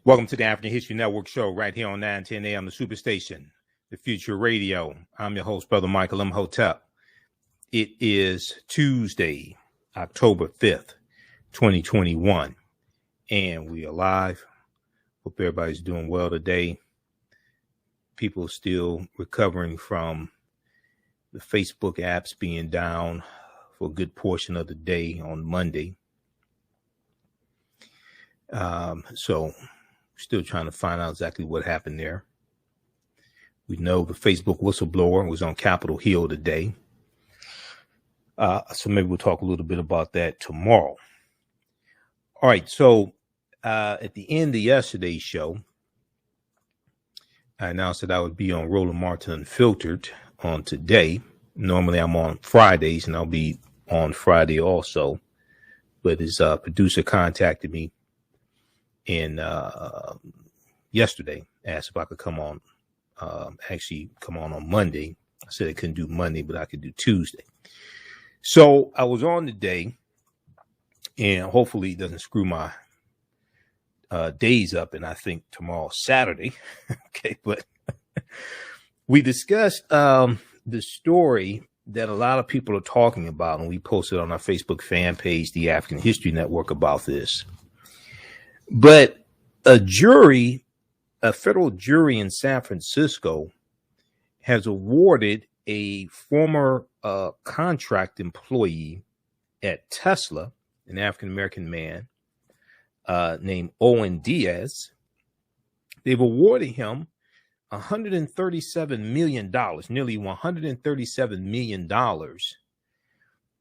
Welcome to the African History Network show right here on 910 AM, the Superstation, the Future Radio. I'm your host, Brother Michael Imhotep. It is Tuesday, October 5th, 2021, and we are live. Hope everybody's doing well today. People are still recovering from the Facebook apps being down for a good portion of the day on Monday. So still trying to find out exactly what happened there. We know the Facebook whistleblower was on Capitol Hill today. So maybe we'll talk a little bit about that tomorrow. All right. So at the end of yesterday's show, I announced that I would be on Roland Martin Unfiltered on today. Normally I'm on Fridays, and I'll be on Friday also. But his producer contacted me and yesterday asked if I could come on, come on Monday. I said I couldn't do Monday, but I could do Tuesday. So I was on today, and hopefully it doesn't screw my days up. And I think tomorrow's Saturday. Okay, but we discussed the story that a lot of people are talking about, and we posted on our Facebook fan page, the African History Network, about this. But a federal jury in San Francisco has awarded a former contract employee at Tesla, an African-American man named Owen Diaz. They've awarded him $137 million, nearly $137 million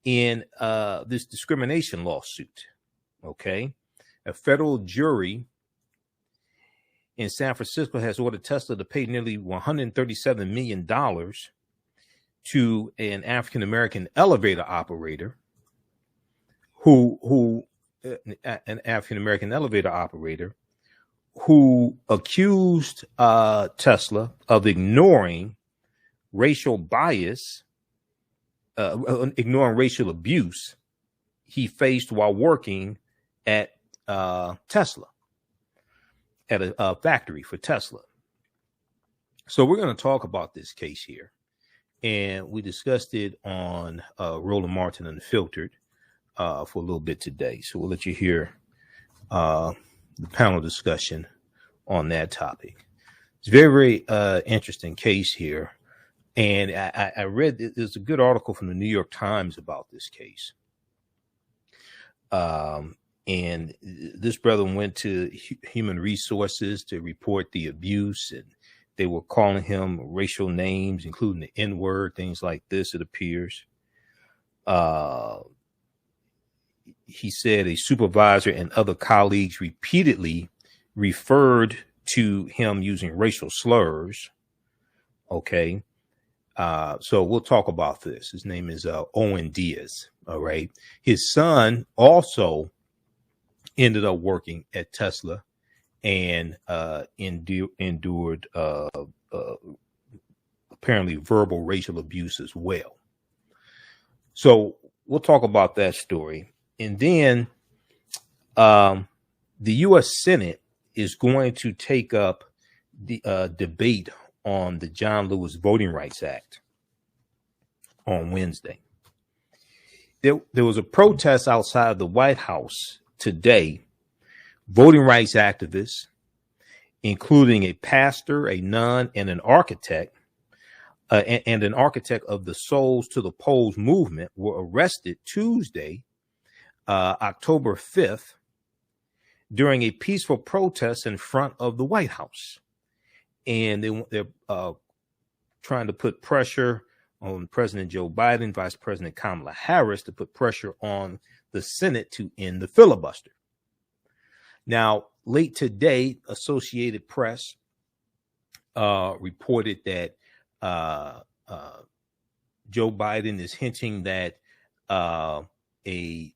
in this discrimination lawsuit. Okay. A federal jury in San Francisco has ordered Tesla to pay nearly $137 million to an African-American elevator operator who accused Tesla of ignoring racial bias, ignoring racial abuse he faced while working at Tesla, at a factory for Tesla. So we're going to talk about this case here, and we discussed it on Roland Martin Unfiltered for a little bit today. So we'll let you hear the panel discussion on that topic. It's a very, very interesting case here, and I read there's a good article from the New York Times about this case. And this brother went to human resources to report the abuse, and they were calling him racial names, including the N-word, things like this, it appears. He said a supervisor and other colleagues repeatedly referred to him using racial slurs. Okay. So we'll talk about this. His name is Owen Diaz. All right. His son also ended up working at Tesla and endured apparently verbal racial abuse as well. So we'll talk about that story. And then the U.S. Senate is going to take up the debate on the John Lewis Voting Rights Act on Wednesday. There was a protest outside the White House today. Voting rights activists, including a pastor, a nun, and an architect, and an architect of the Souls to the Polls movement, were arrested Tuesday, October 5th, during a peaceful protest in front of the White House. And they're trying to put pressure on President Joe Biden, Vice President Kamala Harris, to put pressure on the Senate to end the filibuster. Now, late today, Associated Press reported that Joe Biden is hinting that a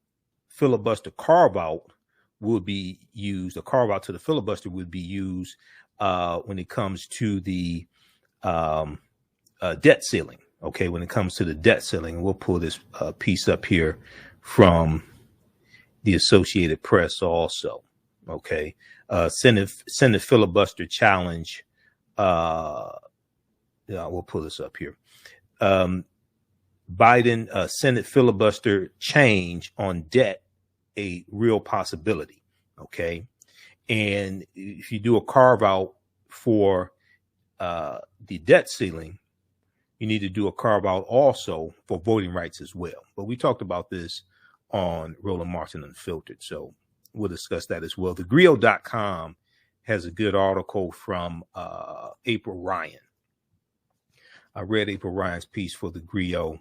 filibuster carve-out would be used, a carve-out to the filibuster would be used when it comes to the debt ceiling. Okay, when it comes to the debt ceiling, we'll pull this piece up here from the Associated Press also. Okay. Senate filibuster challenge. Yeah, we'll pull this up here. Biden Senate filibuster change on debt, a real possibility. Okay. And if you do a carve out for the debt ceiling, you need to do a carve out also for voting rights as well. But we talked about this on Roland Martin Unfiltered, so we'll discuss that as well. TheGrio.com has a good article from April Ryan. I read April Ryan's piece for The Grio.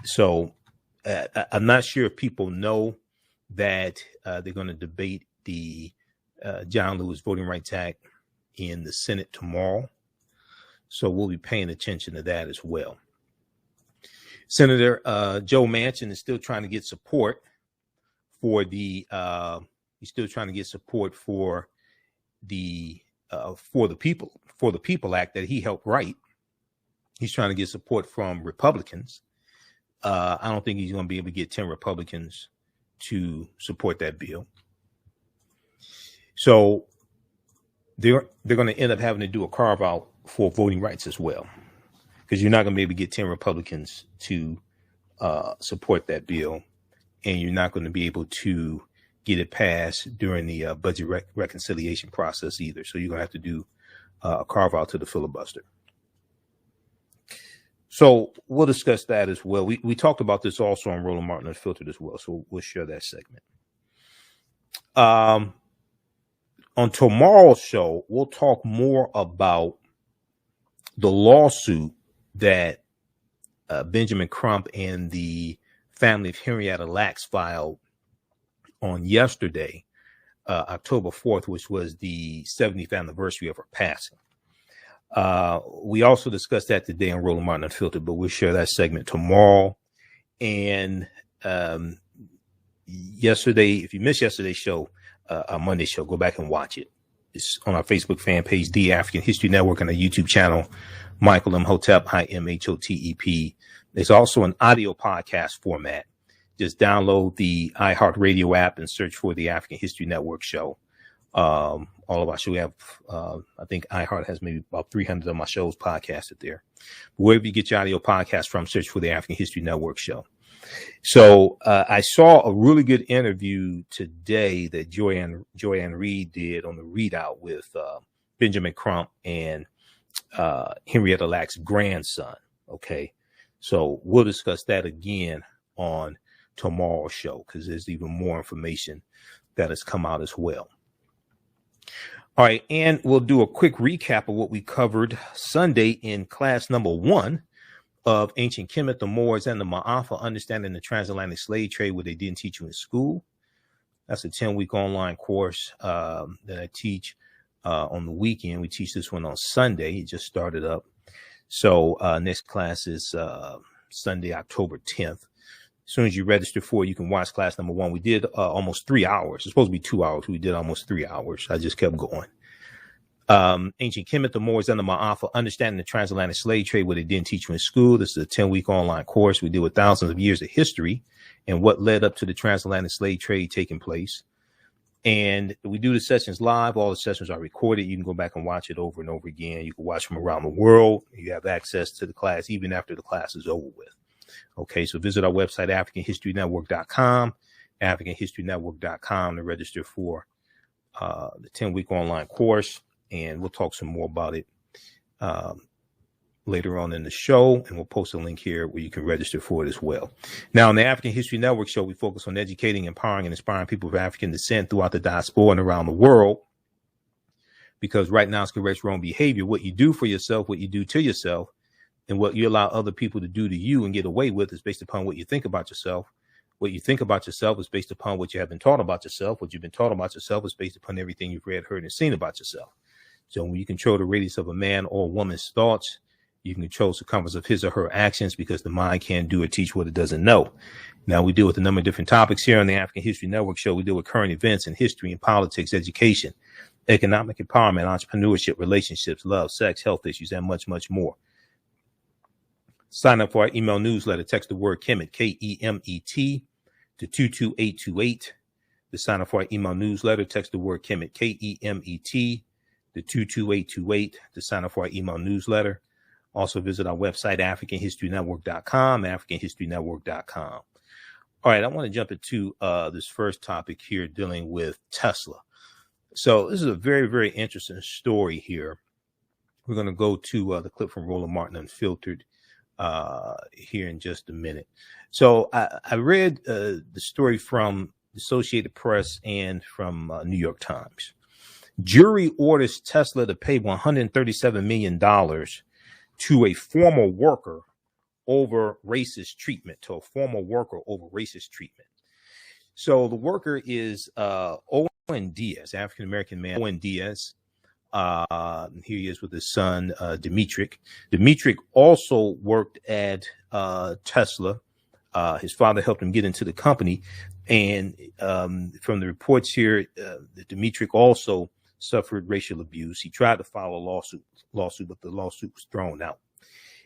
So I'm not sure if people know that they're going to debate the John Lewis Voting Rights Act in the Senate tomorrow. So we'll be paying attention to that as well. Senator Joe Manchin is still trying to get support for the People Act that he helped write. He's trying to get support from Republicans. I don't think he's going to be able to get 10 Republicans to support that bill. So they're going to end up having to do a carve out for voting rights as well, because you're not going to be able to get 10 Republicans to support that bill, and you're not going to be able to get it passed during the budget reconciliation process either. So you're going to have to do a carve out to the filibuster. So we'll discuss that as well. We talked about this also on Roland Martin Unfiltered as well, so we'll share that segment. On tomorrow's show, we'll talk more about the lawsuit that Benjamin Crump and the family of Henrietta Lacks filed on yesterday, October 4th, which was the 70th anniversary of her passing. We also discussed that today on Roland Martin Unfiltered, but we'll share that segment tomorrow. And yesterday, if you missed yesterday's show, our Monday show, go back and watch it. It's on our Facebook fan page, The African History Network, and our YouTube channel, Michael Imhotep, IMHOTEP. There's also an audio podcast format. Just download the iHeartRadio app and search for The African History Network show. All of our shows, we have, I think iHeart has maybe about 300 of my shows podcasted there. Wherever you get your audio podcast from, search for The African History Network show. So I saw a really good interview today that Joanne Reed did on the Readout with Benjamin Crump and Henrietta Lacks' grandson. Okay, so we'll discuss that again on tomorrow's show, because there's even more information that has come out as well. All right, and we'll do a quick recap of what we covered Sunday in class number 1 of Ancient Kemet, the Moors, and the Maafa, Understanding the Transatlantic Slave Trade, what they didn't teach you in school. That's a 10-week online course that I teach on the weekend. We teach this one on Sunday. It just started up. So next class is Sunday, October 10th. As soon as you register for it, you can watch class number 1. We did almost 3 hours. It's supposed to be 2 hours. We did almost 3 hours. I just kept going. Ancient Kemet, the Moors, and the Maafa, Understanding the Transatlantic Slave Trade, what they didn't teach you in school. This is a 10-week online course. We deal with thousands of years of history and what led up to the transatlantic slave trade taking place. And we do the sessions live. All the sessions are recorded. You can go back and watch it over and over again. You can watch from around the world. You have access to the class even after the class is over with. Okay, so visit our website, AfricanHistoryNetwork.com, AfricanHistoryNetwork.com to register for the 10-week online course. And we'll talk some more about it later on in the show. And we'll post a link here where you can register for it as well. Now, on the African History Network show, we focus on educating, empowering, and inspiring people of African descent throughout the diaspora and around the world. Because right now it's correct wrong behavior. What you do for yourself, what you do to yourself, and what you allow other people to do to you and get away with is based upon what you think about yourself. What you think about yourself is based upon what you have been taught about yourself. What you've been taught about yourself is based upon everything you've read, heard, and seen about yourself. So when you control the radius of a man or a woman's thoughts, you can control the circumference of his or her actions, because the mind can't do or teach what it doesn't know. Now, we deal with a number of different topics here on the African History Network show. We deal with current events in history and politics, education, economic empowerment, entrepreneurship, relationships, love, sex, health issues, and much, much more. Sign up for our email newsletter. Text the word Kemet, Kemet, to 22828. To sign up for our email newsletter, text the word Kemet, Kemet, to 22828 to sign up for our email newsletter. Also visit our website, AfricanHistoryNetwork.com, AfricanHistoryNetwork.com. All right, I want to jump into this first topic here dealing with Tesla. So this is a very, very interesting story here. We're going to go to the clip from Roland Martin Unfiltered here in just a minute. So I read the story from Associated Press and from New York Times. Jury orders Tesla to pay $137 million to a former worker over racist treatment, So the worker is Owen Diaz, African-American man, Owen Diaz. Here he is with his son, Dimitrik. Dimitrik also worked at Tesla. His father helped him get into the company. And from the reports here, Dimitrik also suffered racial abuse. He tried to file a lawsuit, but the lawsuit was thrown out.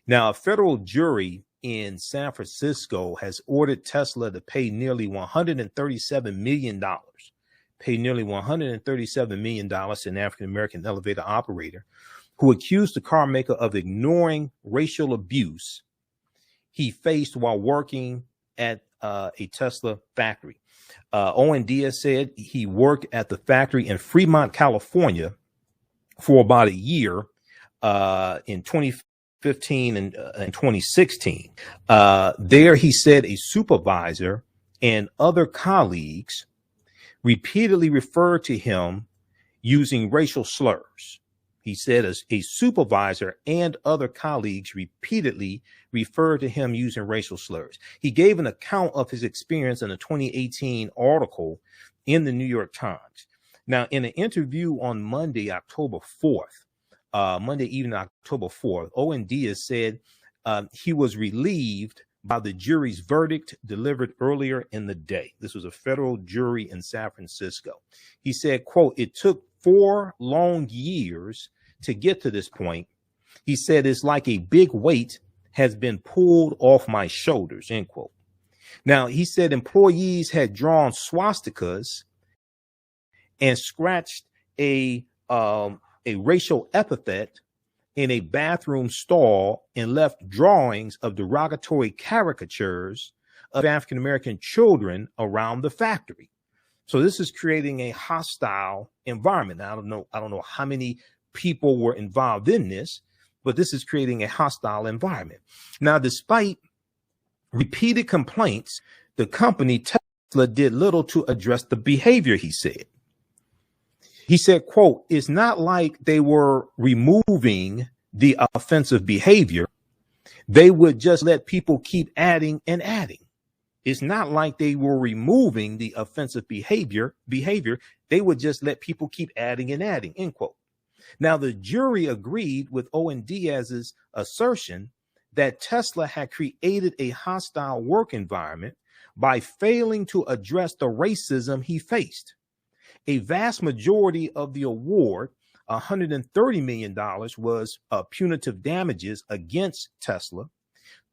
Now, a federal jury in San Francisco has ordered Tesla to pay nearly $137 million. Pay nearly $137 million to an African-American elevator operator who accused the car maker of ignoring racial abuse he faced while working at a Tesla factory. Owen Diaz said he worked at the factory in Fremont, California for about a year in 2015 and 2016. There, he said a supervisor and other colleagues repeatedly referred to him using racial slurs. He said as a supervisor and other colleagues repeatedly referred to him using racial slurs. He gave an account of his experience in a 2018 article in the New York Times. Now, in an interview on Monday, October 4th, Owen Diaz said he was relieved by the jury's verdict delivered earlier in the day. This was a federal jury in San Francisco. He said, quote, "It took 4 long years to get to this point." He said, "It's like a big weight has been pulled off my shoulders," end quote. Now, he said employees had drawn swastikas and scratched a racial epithet in a bathroom stall and left drawings of derogatory caricatures of African-American children around the factory. So this is creating a hostile environment. Now, I don't know how many people were involved in this, but this is creating a hostile environment. Now, despite repeated complaints, the company Tesla did little to address the behavior, he said. He said, quote, "It's not like they were removing the offensive behavior. They would just let people keep adding and adding. It's not like they were removing the offensive behavior. They would just let people keep adding and adding," end quote. Now, the jury agreed with Owen Diaz's assertion that Tesla had created a hostile work environment by failing to address the racism he faced. A vast majority of the award, $130 million, was punitive damages against Tesla.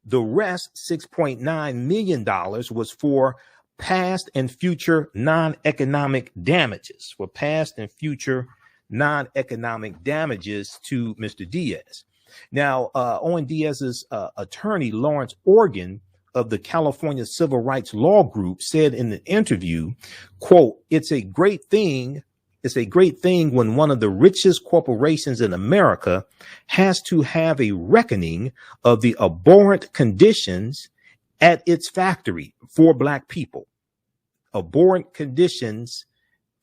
The rest, $6.9 million, was for past and future non-economic damages, to Mr. Diaz. Now, Owen Diaz's attorney, Lawrence Organ, of the California Civil Rights Law Group, said in the interview, quote, It's a great thing when one of the richest corporations in America has to have a reckoning of the abhorrent conditions at its factory for Black people. Abhorrent conditions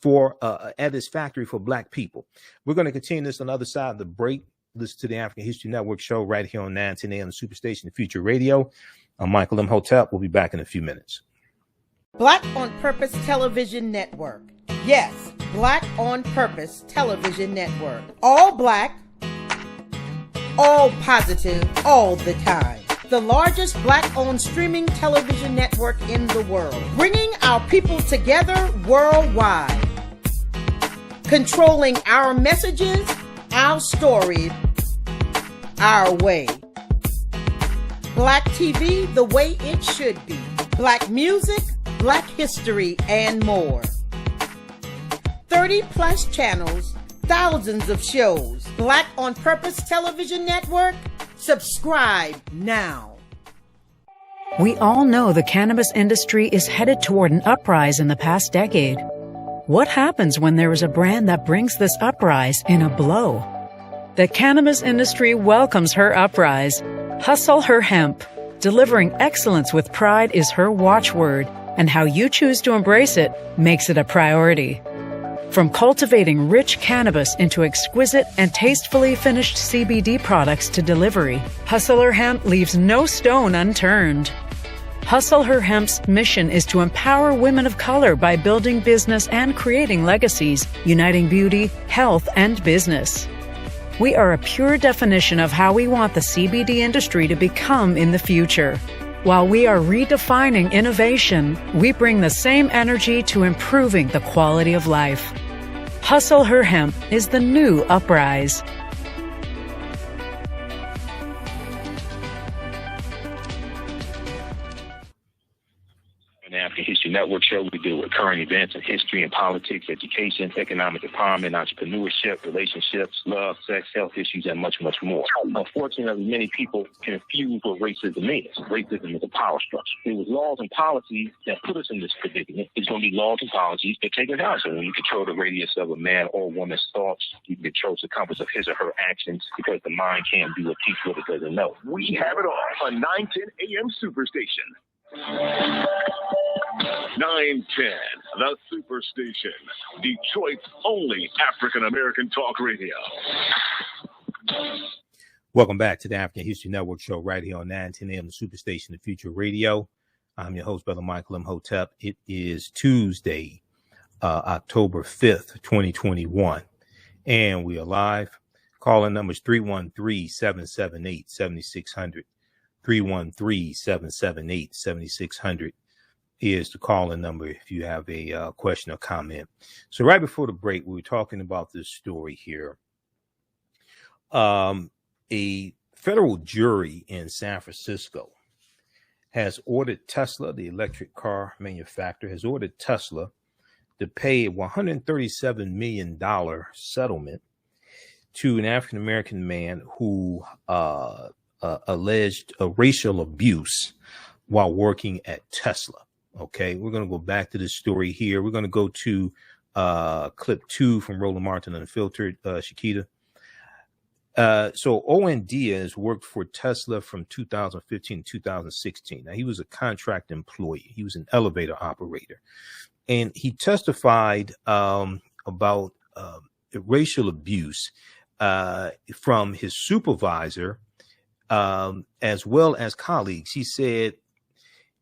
at its factory for Black people. We're going to continue this on the other side of the break. Listen to the African History Network show right here on 910 AM Superstation Future Radio. I'm Michael Imhotep. We'll be back in a few minutes. Black on Purpose Television Network. Yes, Black on Purpose Television Network. All Black, all positive, all the time. The largest Black-owned streaming television network in the world. Bringing our people together worldwide. Controlling our messages, our stories, our way. Black TV the way it should be. Black music, Black history, and more. 30 plus channels, thousands of shows. Black on Purpose Television Network? Subscribe now. We all know the cannabis industry is headed toward an uprise in the past decade. What happens when there is a brand that brings this uprise in a blow? The cannabis industry welcomes her uprise. Hustle her hemp. Delivering excellence with pride is her watchword, and how you choose to embrace it makes it a priority. From cultivating rich cannabis into exquisite and tastefully finished CBD products to delivery, Hustle Her Hemp leaves no stone unturned. Hustle Her Hemp's mission is to empower women of color by building business and creating legacies, uniting beauty, health, and business. We are a pure definition of how we want the CBD industry to become in the future. While we are redefining innovation, we bring the same energy to improving the quality of life. Hustle Her Hemp is the new uprise. The African History Network show, we deal with current events in history and politics, education, economic empowerment, entrepreneurship, relationships, love, sex, health issues, and much, much more. Unfortunately, many people confuse what racism is. Racism is a power structure. It was laws and policies that put us in this predicament. It's going to be laws and policies that take us out. So when you control the radius of a man or woman's thoughts, you can control the compass of his or her actions, because the mind can't do or teach what it doesn't know. We have it all on 910 AM Superstation. 910, the Superstation, Detroit's only African-American talk radio. Welcome back to the African History Network show right here on 910 AM, the Superstation, the Future Radio. I'm your host, Brother Michael Imhotep. It is Tuesday, October 5th, 2021, and we are live. Calling numbers 313-778-7600. 313-778-7600 is the calling number if you have a question or comment. So right before the break, we were talking about this story here. A federal jury in San Francisco has ordered Tesla, the electric car manufacturer, has ordered Tesla to pay a $137 million settlement to an African-American man who alleged racial abuse while working at Tesla. Okay, we're going to go back to this story here. We're going to go to clip 2 from Roland Martin Unfiltered, Shakita. So Owen Diaz worked for Tesla from 2015 to 2016. Now, he was a contract employee. He was an elevator operator. And he testified about racial abuse from his supervisor as well as colleagues. He said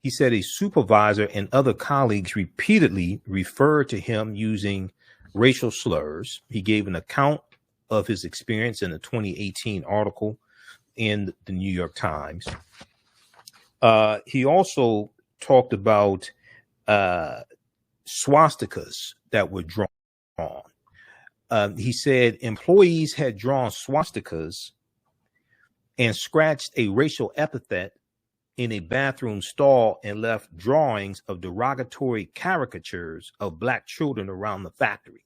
a supervisor and other colleagues repeatedly referred to him using racial slurs. He gave an account of his experience in a 2018 article in the New York Times. He also talked about swastikas that were drawn. He said employees had drawn swastikas and scratched a racial epithet in a bathroom stall and left drawings of derogatory caricatures of black children around the factory.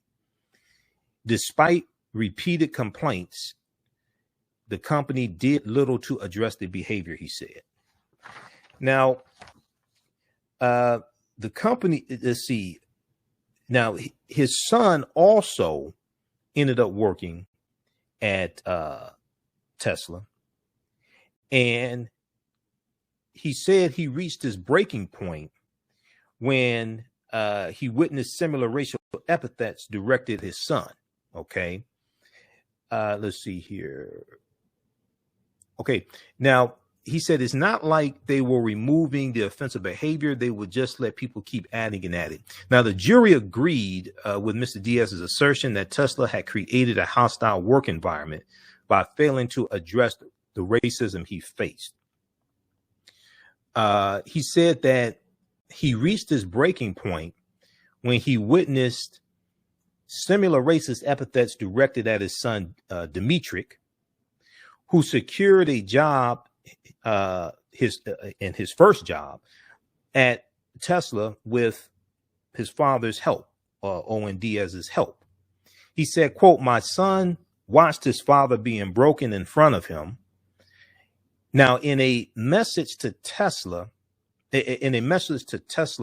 Despite repeated complaints, the company did little to address the behavior, he said. Now, the company, let's see. Now, his son also ended up working at Tesla. And he said he reached his breaking point when he witnessed similar racial epithets directed at his son. Okay. Let's see here. Okay. Now, he said it's not like they were removing the offensive behavior. They would just let people keep adding and adding. Now, the jury agreed with Mr. Diaz's assertion that Tesla had created a hostile work environment by failing to address the racism he faced. He said that he reached his breaking point when he witnessed similar racist epithets directed at his son, Dimitrik, who secured a job, his first job at Tesla with his father's help, Owen Diaz's help. He said, quote, "My son watched his father being broken in front of him." Now, in a message to Tesla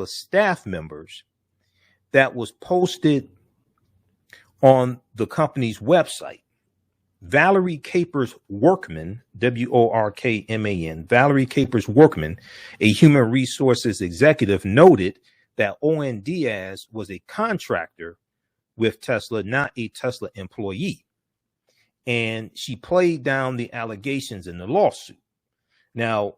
staff members that was posted on the company's website, Valerie Capers Workman, Workman, Valerie Capers Workman, a human resources executive, noted that Owen Diaz was a contractor with Tesla, not a Tesla employee. And she played down the allegations in the lawsuit. Now,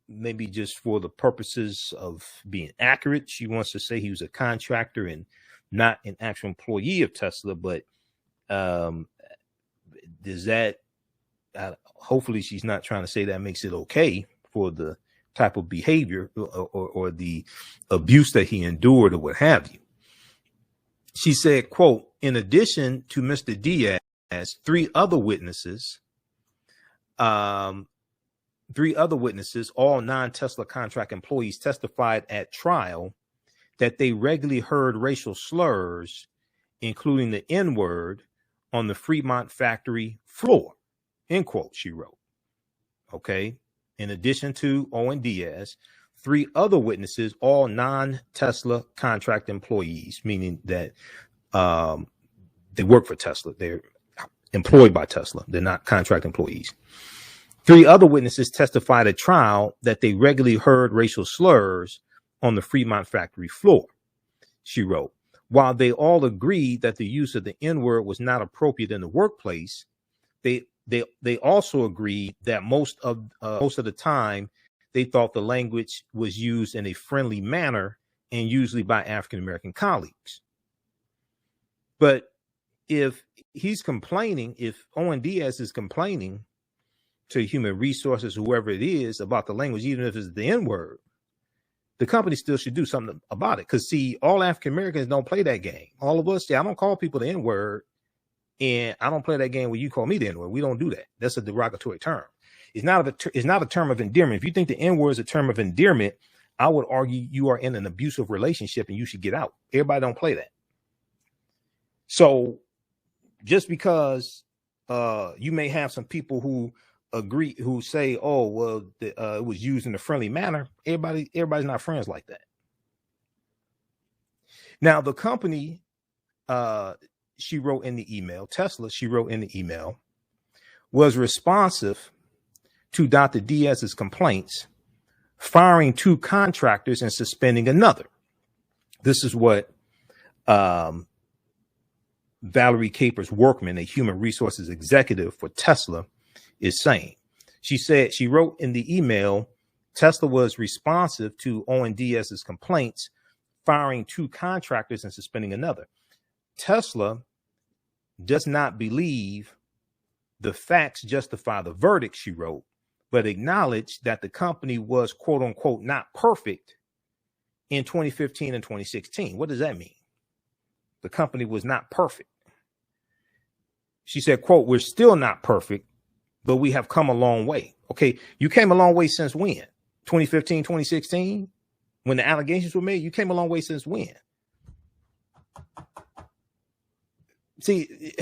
maybe just for the purposes of being accurate, she wants to say he was a contractor and not an actual employee of Tesla. But does that, hopefully she's not trying to say that makes it okay for the type of behavior or the abuse that he endured or what have you. She said, quote, "In addition to Mr. Diaz, three other witnesses, all non-Tesla contract employees, testified at trial that they regularly heard racial slurs, including the N-word, on the Fremont factory floor," end quote, she wrote. Okay. In addition to Owen Diaz, three other witnesses, all non-Tesla contract employees, meaning that they work for Tesla. They're employed by Tesla. They're not contract employees. Three other witnesses testified at trial that they regularly heard racial slurs on the Fremont factory floor, she wrote. While they all agreed that the use of the N-word was not appropriate in the workplace, they also agreed that most of the time they thought the language was used in a friendly manner and usually by African American colleagues. But if he's complaining, if Owen Diaz is complaining to human resources, whoever it is, about the language, even if it's the N-word, the company still should do something about it. Because, see, all African Americans don't play that game. All of us, I don't call people the N-word, and I don't play that game where you call me the N-word. We don't do that. That's a derogatory term. It's not a term of endearment. If you think the N-word is a term of endearment, I would argue you are in an abusive relationship and you should get out. Everybody don't play that. So just because you may have some people who agree, who say, "Oh, well, it was used in a friendly manner," everybody's not friends like that. Now, the company, she wrote in the email, Tesla, she wrote in the email, was responsive to Dr. Diaz's complaints, firing two contractors and suspending another. This is what Valerie Capers Workman, a human resources executive for Tesla, is saying. She said, she wrote in the email, Tesla was responsive to Owen Diaz's complaints, firing two contractors and suspending another. Tesla does not believe the facts justify the verdict, she wrote, but acknowledged that the company was, quote unquote, not perfect in 2015 and 2016. What does that mean? The company was not perfect. She said, quote, "We're still not perfect, but we have come a long way." Okay, you came a long way since when? 2015, 2016? When the allegations were made, you came a long way since when? See,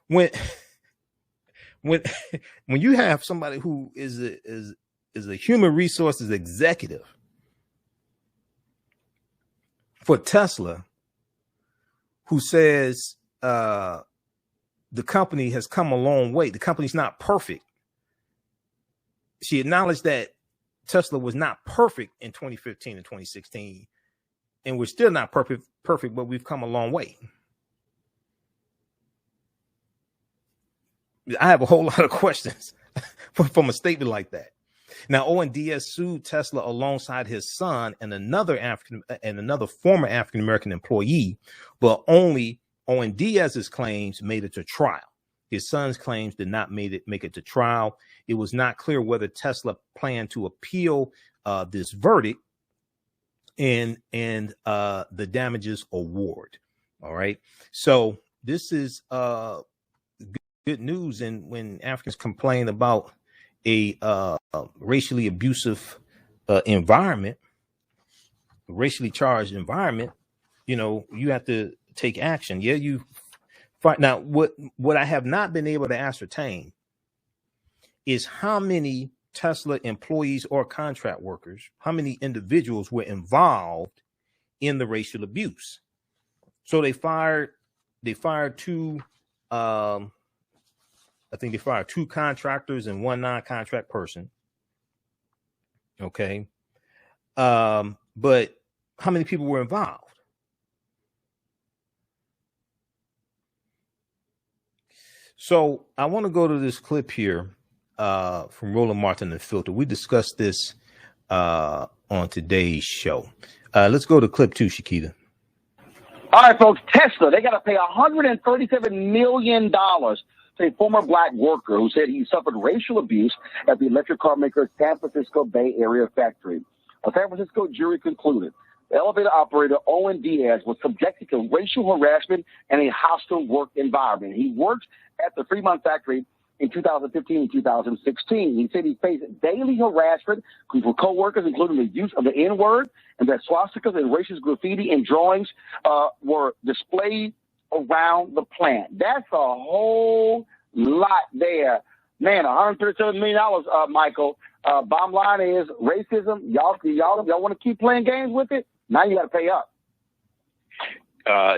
when you have somebody who is a human resources executive for Tesla, who says the company has come a long way, the company's not perfect. She acknowledged that Tesla was not perfect in 2015 and 2016, and we're still not perfect, but we've come a long way. I have a whole lot of questions from a statement like that. Now, Owen Diaz sued Tesla alongside his son and another former African-American employee, but only Owen Diaz's claims made it to trial. His son's claims did not make it to trial. It was not clear whether Tesla planned to appeal this verdict and the damages award. All right. So this is good news. And when Africans complain about a racially abusive environment, racially charged environment, you know, you have to take action. Yeah, you Now, what I have not been able to ascertain is how many Tesla employees or contract workers, how many individuals were involved in the racial abuse. So they fired two, I think they fired two contractors and one non-contract person. Okay. But how many people were involved? So I want to go to this clip here from Roland Martin and Filter. We discussed this on today's show. Let's go to clip 2, Shakita. All right, folks, Tesla, they got to pay $137 million to a former black worker who said he suffered racial abuse at the electric car maker's San Francisco Bay Area factory. A San Francisco jury concluded the elevator operator, Owen Diaz, was subjected to racial harassment and a hostile work environment. He worked at the Fremont factory in 2015 and 2016. He said he faced daily harassment from coworkers, including the use of the N-word, and that swastikas and racist graffiti and drawings were displayed around the plant. That's a whole lot there. Man, $137 million, Michael. Bottom line is racism. Y'all want to keep playing games with it? Now you got to pay up.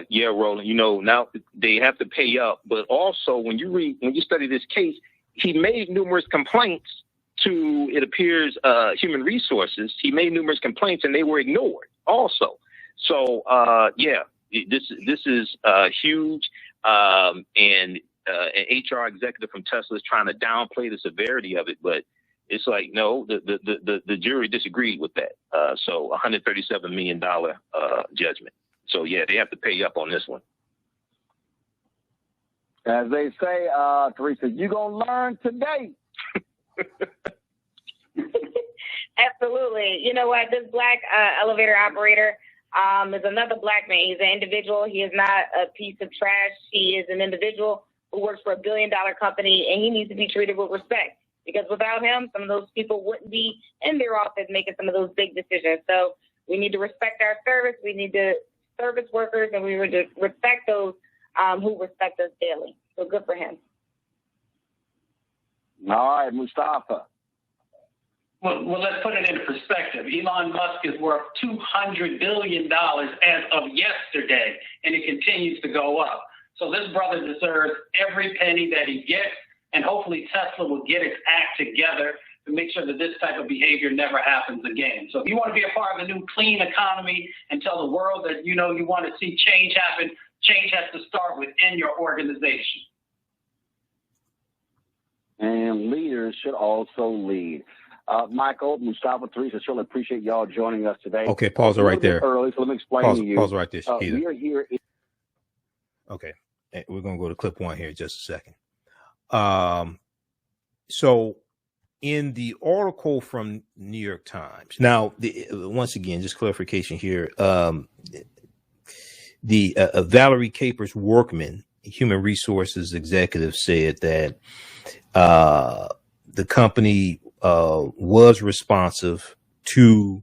Yeah, Roland, now they have to pay up, but also when you study this case, he made numerous complaints to, it appears, human resources. He made numerous complaints and they were ignored also. So, this is huge. And an HR executive from Tesla is trying to downplay the severity of it, but it's like, no, the jury disagreed with that. So $137 million judgment. So, yeah, they have to pay up on this one. As they say, Teresa, you going to learn today. Absolutely. You know what? This black elevator operator is another black man. He's an individual. He is not a piece of trash. He is an individual who works for $1 billion company, and he needs to be treated with respect. Because without him, some of those people wouldn't be in their office making some of those big decisions. So we need to respect our service. We need to service workers, and we would respect those who respect us daily. So good for him. All right, Mustafa. Well, let's put it into perspective. Elon Musk is worth $200 billion as of yesterday, and it continues to go up. So this brother deserves every penny that he gets, and hopefully Tesla will get its act together to make sure that this type of behavior never happens again. So if you want to be a part of a new clean economy and tell the world that, you want to see change happen, change has to start within your organization. And leaders should also lead. Michael, Mustafa, Teresa, certainly appreciate y'all joining us today. Okay, pause it right there. Early, so let me explain to you. Pause right there. We are here. Okay, we're going to go to clip 1 here in just a second. So in the article from New York Times, now, once again, just clarification here. Valerie Capers Workman, human resources executive, said that the company was responsive to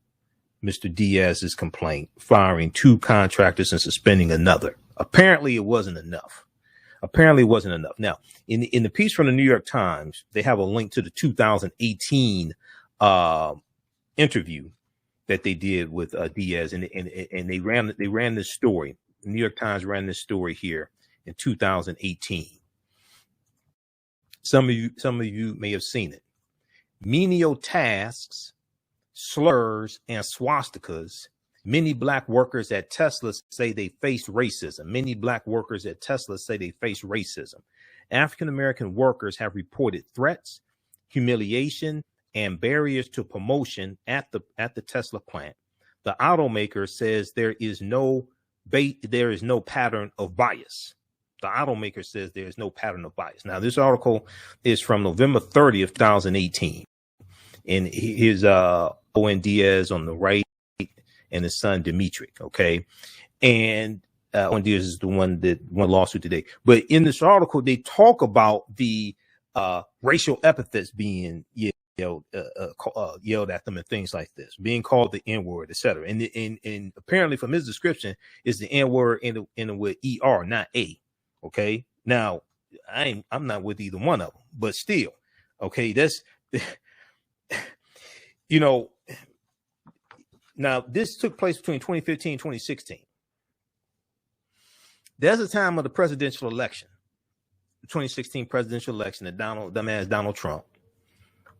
Mr. Diaz's complaint, firing 2 contractors and suspending another. Apparently it wasn't enough. Now, in the piece from the New York Times, they have a link to the 2018 interview that they did with Diaz, and they ran this story. The New York Times ran this story here in 2018. Some of you may have seen it. Menial tasks, slurs, and swastikas. Many black workers at Tesla say they face racism. African-American workers have reported threats, humiliation, and barriers to promotion at the Tesla plant. The automaker says there is no pattern of bias. Now, this article is from November 30th, 2018. And here's Owen Diaz on the right and his son, Dimitri. Okay. And Owen Diaz is the one that won a lawsuit today. But in this article, they talk about the racial epithets being yelled at them and things like this, being called the N-word, etc. And apparently from his description is the N-word in with ER, not A. Okay. Now, I'm not with either one of them, but still, okay, that's, you know, now this took place between 2015 and 2016. There's a time of the presidential election, the 2016 presidential election, that dumbass Donald Trump,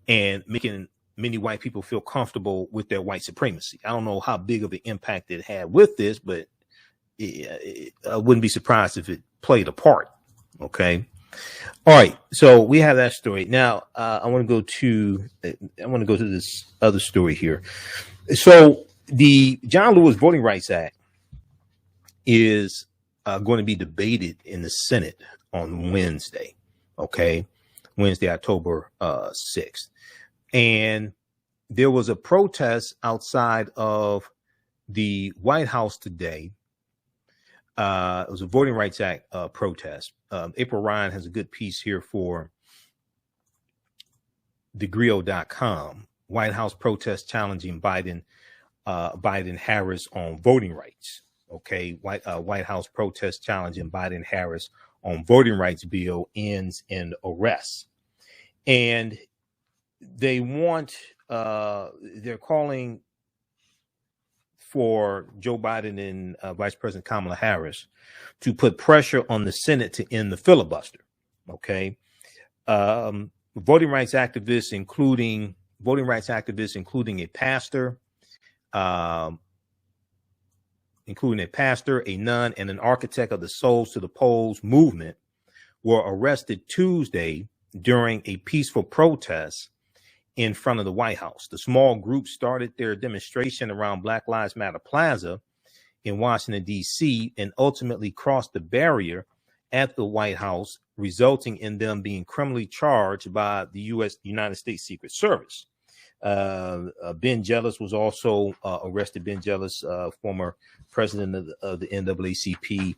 and making many white people feel comfortable with their white supremacy. I don't know how big of an impact it had with this, but I wouldn't be surprised if it played a part. Okay. All right. So we have that story. Now, I want to go to this other story here. So the John Lewis Voting Rights Act is going to be debated in the Senate on Wednesday. Okay. Wednesday, October 6th. And there was a protest outside of the White House today. It was a Voting Rights Act protest. April Ryan has a good piece here for thegrio.com. White House protest challenging Biden-Harris on voting rights. Okay, White House protest challenging Biden-Harris on voting rights bill ends in arrests. And they want, they're calling for Joe Biden and Vice President Kamala Harris to put pressure on the Senate to end the filibuster. Okay. Voting rights activists, including a pastor, a nun, and an architect of the Souls to the Polls movement, were arrested Tuesday during a peaceful protest in front of the White House. The small group started their demonstration around Black Lives Matter Plaza in Washington, D.C., and ultimately crossed the barrier at the White House, resulting in them being criminally charged by the United States Secret Service. Ben Jealous was also arrested. Ben Jealous, former president of the NAACP,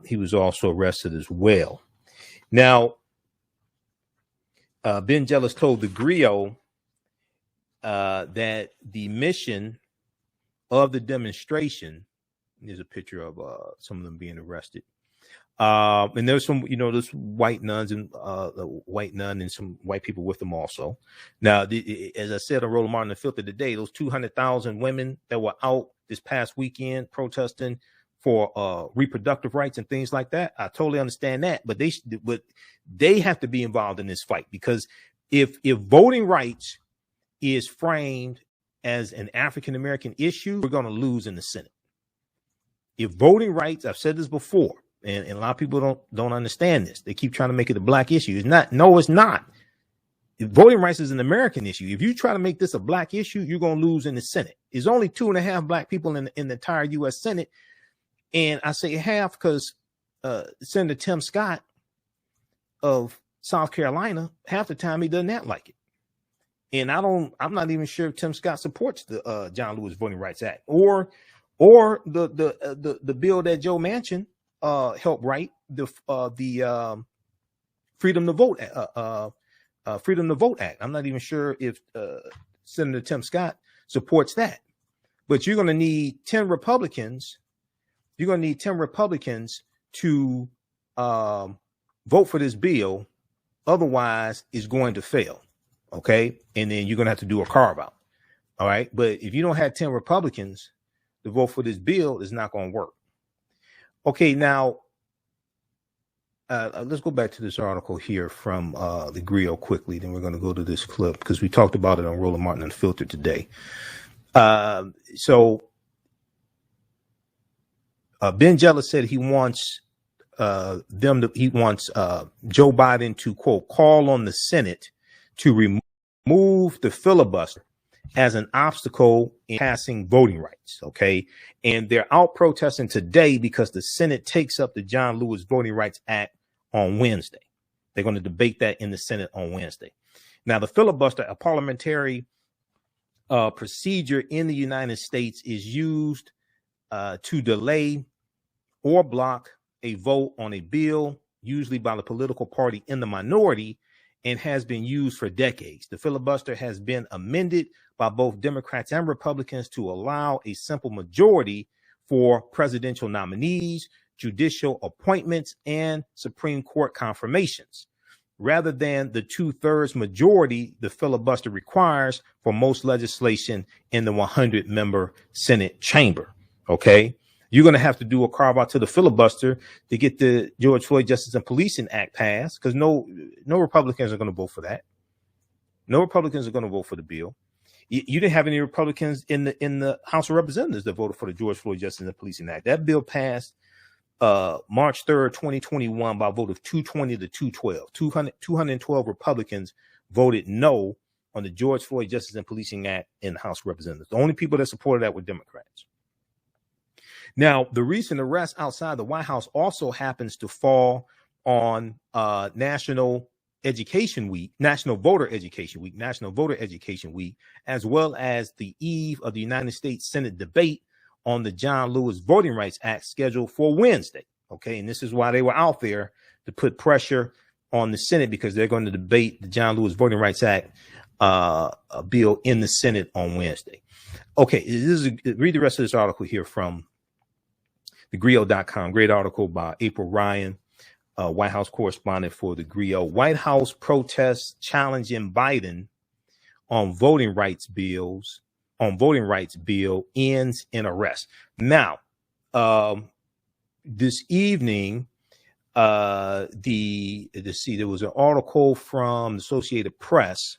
he was also arrested as well. Now, Ben Jealous told the Grio that the mission of the demonstration, there's a picture of some of them being arrested. And there's some, there's white nuns and white nun and some white people with them also. Now, as I said on Roland Martin Unfiltered today, those 200,000 women that were out this past weekend protesting for reproductive rights and things like that, I totally understand that, but they have to be involved in this fight, because if voting rights is framed as an African American issue, we're going to lose in the Senate. If voting rights, I've said this before, and a lot of people don't understand this. They keep trying to make it a black issue. It's not. No, it's not. If voting rights is an American issue, if you try to make this a black issue, you're going to lose in the Senate. There's only 2.5 black people in the entire U.S. Senate. And I say half because Senator Tim Scott of South Carolina, half the time he doesn't act like it. And I'm not even sure if Tim Scott supports the John Lewis Voting Rights Act or the bill that Joe Manchin helped write, the Freedom to Vote Act. I'm not even sure if Senator Tim Scott supports that. But you're going to need 10 Republicans. You're going to need 10 Republicans to vote for this bill. Otherwise, it's going to fail. Okay. And then you're going to have to do a carve out. All right. But if you don't have 10 Republicans to vote for this bill, it's not going to work. Okay. Now, let's go back to this article here from the Grio quickly. Then we're going to go to this clip because we talked about it on Roland Martin Unfiltered today. So Ben Jealous said he wants Joe Biden to, quote, call on the Senate to remove the filibuster as an obstacle in passing voting rights. Okay. And they're out protesting today because the Senate takes up the John Lewis Voting Rights Act on Wednesday. They're going to debate that in the Senate on Wednesday. Now, the filibuster, a parliamentary procedure in the United States, is used to delay or block a vote on a bill, usually by the political party in the minority, and has been used for decades. The filibuster has been amended by both Democrats and Republicans to allow a simple majority for presidential nominees. judicial appointments and Supreme Court confirmations, rather than the 2/3 majority the filibuster requires for most legislation in the 100-member Senate chamber. Okay, you're going to have to do a carve out to the filibuster to get the George Floyd Justice and Policing Act passed, because no Republicans are going to vote for that. No Republicans are going to vote for the bill. You didn't have any Republicans in the House of Representatives that voted for the George Floyd Justice and Policing Act. That bill passed March 3rd, 2021 by a vote of 220 to 212. 212 Republicans voted no on the George Floyd Justice and Policing Act in the House of Representatives. The only people that supported that were Democrats. Now, the recent arrest outside the White House also happens to fall on National Education Week, National Voter Education Week, as well as the eve of the United States Senate debate on the John Lewis Voting Rights Act scheduled for Wednesday. Okay, and this is why they were out there, to put pressure on the Senate, because they're going to debate the John Lewis Voting Rights Act bill in the Senate on Wednesday. Okay, read the rest of this article here from thegrio.com. Great article by April Ryan, White House correspondent for the Grio. White House protests challenging Biden on voting rights bill ends in arrest. Now, this evening, there was an article from the Associated Press.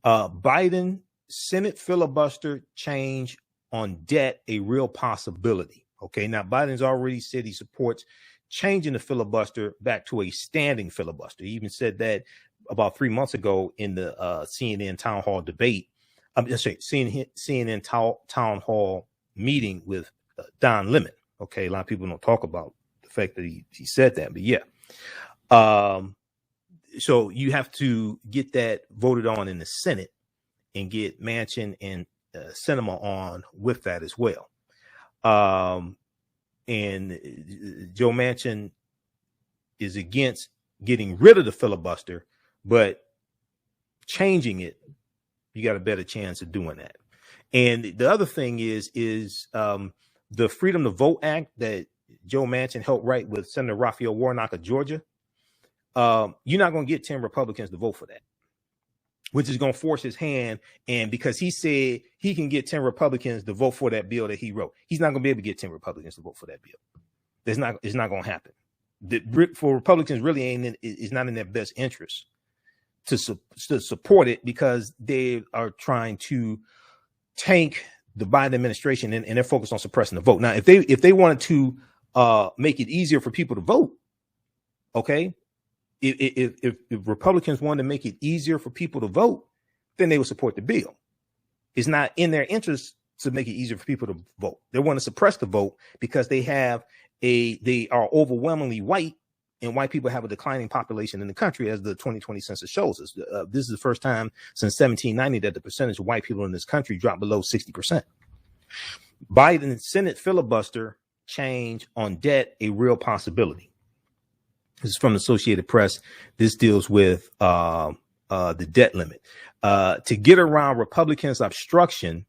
Biden Senate filibuster change on debt a real possibility. Okay, now Biden's already said he supports changing the filibuster back to a standing filibuster. He even said that about 3 months ago in the CNN town hall debate. CNN town hall meeting with Don Lemon. Okay, a lot of people don't talk about the fact that he said that, but yeah. So you have to get that voted on in the Senate and get Manchin and Sinema on with that as well. And Joe Manchin is against getting rid of the filibuster, but changing it, you got a better chance of doing that. And the other thing is the Freedom to Vote Act that Joe Manchin helped write with Senator Raphael Warnock of Georgia. You're not going to get 10 Republicans to vote for that, which is going to force his hand. And because he said he can get 10 Republicans to vote for that bill that he wrote, he's not going to be able to get 10 Republicans to vote for that bill. It's not going to happen. For Republicans, really it's not in their best interest to support it, because they are trying to tank the Biden administration, and they're focused on suppressing the vote. Now, if they wanted to make it easier for people to vote, okay, if Republicans wanted to make it easier for people to vote, then they would support the bill. It's not in their interest to make it easier for people to vote. They want to suppress the vote because they are overwhelmingly white, and white people have a declining population in the country, as the 2020 census shows us. This is the first time since 1790 that the percentage of white people in this country dropped below 60%. Biden's Senate filibuster change on debt a real possibility. This is from the Associated Press. This deals with the debt limit. To get around Republicans' obstruction,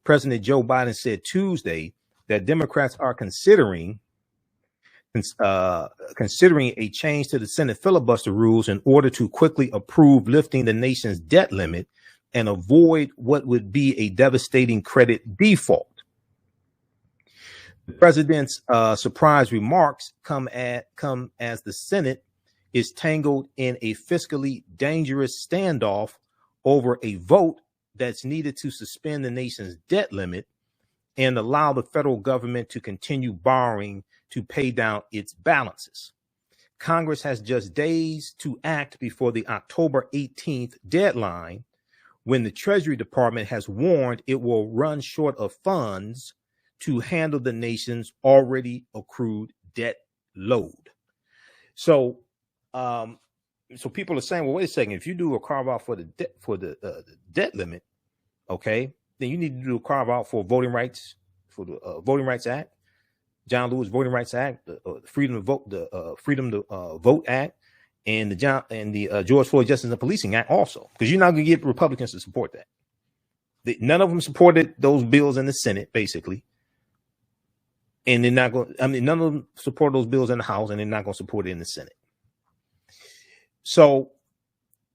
President Joe Biden said Tuesday that Democrats are considering a change to the Senate filibuster rules in order to quickly approve lifting the nation's debt limit and avoid what would be a devastating credit default. The president's surprise remarks come as the Senate is tangled in a fiscally dangerous standoff over a vote that's needed to suspend the nation's debt limit and allow the federal government to continue borrowing to pay down its balances. Congress has just days to act before the October 18th deadline, when the Treasury Department has warned it will run short of funds to handle the nation's already accrued debt load. So people are saying, well, wait a second, if you do a carve out for the debt limit, okay, then you need to do a carve out for voting rights, for the Voting Rights Act, John Lewis Voting Rights Act, the Freedom to Vote Act, and the George Floyd Justice and Policing Act also, because you're not going to get Republicans to support that. None of them supported those bills in the Senate, basically. And they're not going. I mean, none of them support those bills in the House, and they're not going to support it in the Senate. So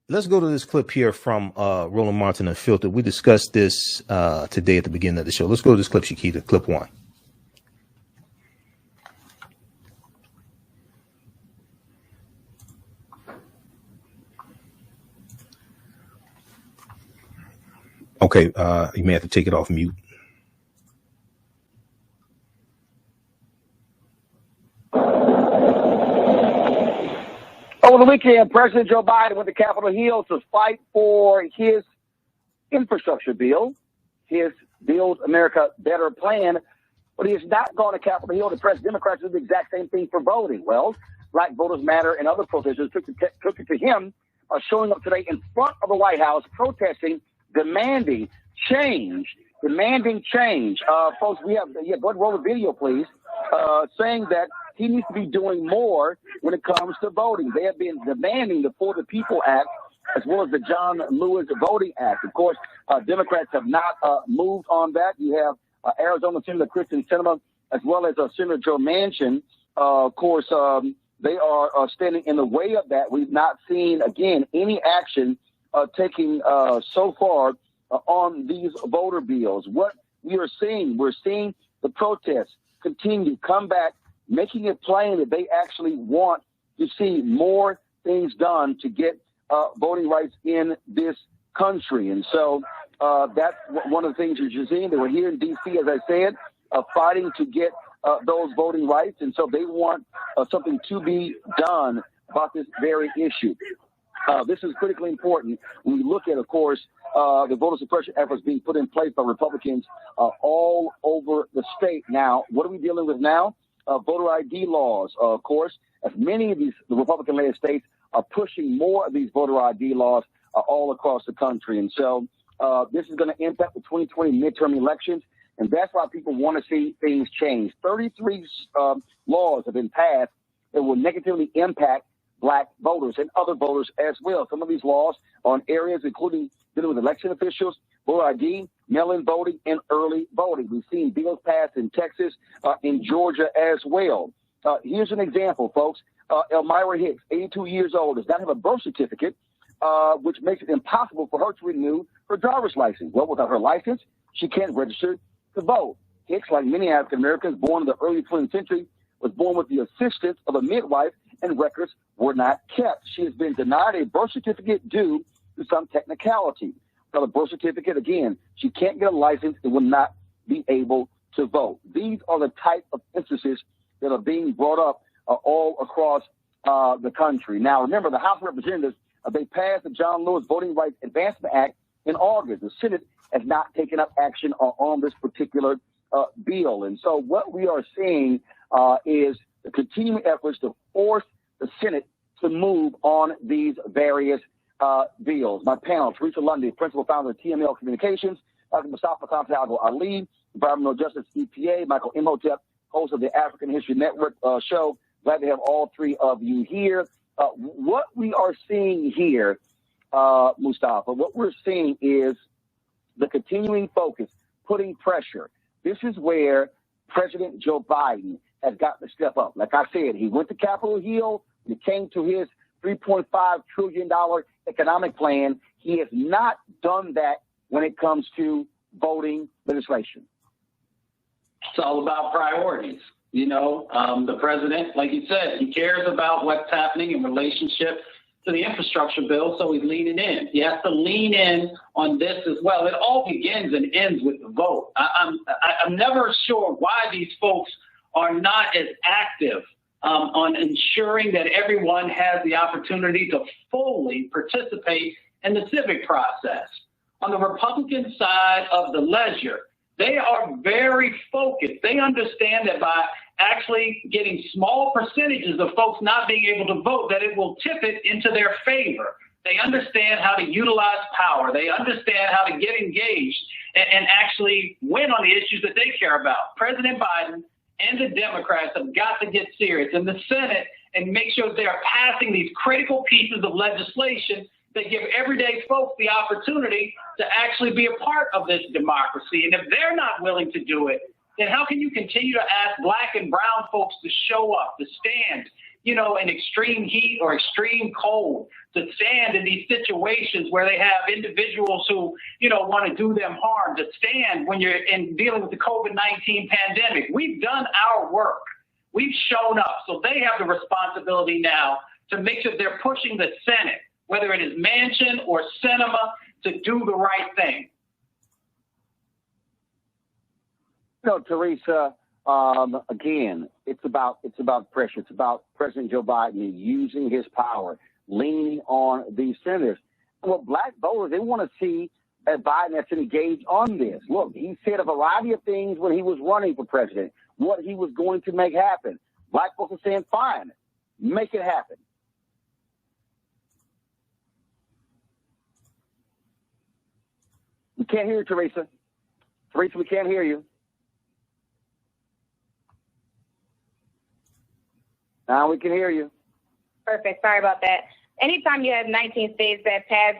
let's go to this clip here from Roland Martin Unfiltered. We discussed this today at the beginning of the show. Let's go to this clip, Shakita, clip 1. Okay, you may have to take it off mute. Over the weekend, President Joe Biden went to Capitol Hill to fight for his infrastructure bill, his Build America Better plan, but he has not gone to Capitol Hill to press Democrats to do the exact same thing for voting. Well, Black Voters Matter and other protesters took it to him, showing up today in front of the White House, protesting, demanding change. Folks, go ahead and roll the video, please, saying that he needs to be doing more when it comes to voting. They have been demanding the For the People Act as well as the John Lewis Voting Act. Of course, Democrats have not moved on that. You have Arizona Senator Kristen Sinema as well as Senator Joe Manchin. Of course, they are standing in the way of that. We've not seen, again, any action taking so far on these voter bills. What we're seeing the protests continue, come back, making it plain that they actually want to see more things done to get voting rights in this country. And so that's one of the things that you're seeing. They were here in D.C., as I said, fighting to get those voting rights. And so they want something to be done about this very issue. This is critically important when we look at, of course, the voter suppression efforts being put in place by Republicans all over the state. Now, what are we dealing with now? Voter ID laws, of course, as many of the Republican-led states are pushing more of these voter ID laws all across the country. And so this is going to impact the 2020 midterm elections, and that's why people want to see things change. 33 laws have been passed that will negatively impact Black voters and other voters as well. Some of these laws are in areas including dealing with election officials, voter ID, mail-in voting, and early voting. We've seen bills passed in Texas, in Georgia as well. Here's an example, folks. Elmira Hicks, 82 years old, does not have a birth certificate, which makes it impossible for her to renew her driver's license. Well, without her license, she can't register to vote. Hicks, like many African Americans born in the early 20th century, was born with the assistance of a midwife, and records were not kept. She has been denied a birth certificate due to some technicality. Now, the birth certificate, again, she can't get a license and will not be able to vote. These are the type of instances that are being brought up all across the country. Now, remember, the House of Representatives, they passed the John Lewis Voting Rights Advancement Act in August. The Senate has not taken up action on this particular bill. And so what we are seeing is the continuing efforts to force the Senate to move on these various bills. My panel, Teresa Lundy, principal founder of TML Communications, Dr. Mustafa Santiago Ali, Environmental Justice EPA, Michael Imhotep, host of the African History Network show. Glad to have all three of you here. What we are seeing here, Mustafa, what we're seeing is the continuing focus, putting pressure. This is where President Joe Biden has got to step up. Like I said, he went to Capitol Hill. He came to his $3.5 trillion economic plan. He has not done that when it comes to voting legislation. It's all about priorities. You know, the president, like you said, he cares about what's happening in relationship to the infrastructure bill, so he's leaning in. He has to lean in on this as well. It all begins and ends with the vote. I'm never sure why these folks are not as active on ensuring that everyone has the opportunity to fully participate in the civic process. On the Republican side of the ledger, they are very focused. They understand that by actually getting small percentages of folks not being able to vote, that it will tip it into their favor. They understand how to utilize power. They understand how to get engaged and actually win on the issues that they care about. President Biden and the Democrats have got to get serious in the Senate and make sure they are passing these critical pieces of legislation that give everyday folks the opportunity to actually be a part of this democracy. And if they're not willing to do it, then how can you continue to ask black and brown folks to show up, to stand, in extreme heat or extreme cold, to stand in these situations where they have individuals who, want to do them harm, to stand when you're dealing with the COVID-19 pandemic? We've done our work. We've shown up. So they have the responsibility now to make sure they're pushing the Senate, whether it is Manchin or Sinema, to do the right thing. Teresa, again, it's about pressure. It's about President Joe Biden using his power, leaning on these senators. Well, black voters, they want to see a Biden that's engaged on this. Look, he said a variety of things when he was running for president, what he was going to make happen. Black folks are saying, fine, make it happen. We can't hear you, Teresa. Teresa, we can't hear you. Now we can hear you. Perfect. Sorry about that. Anytime you have 19 states that pass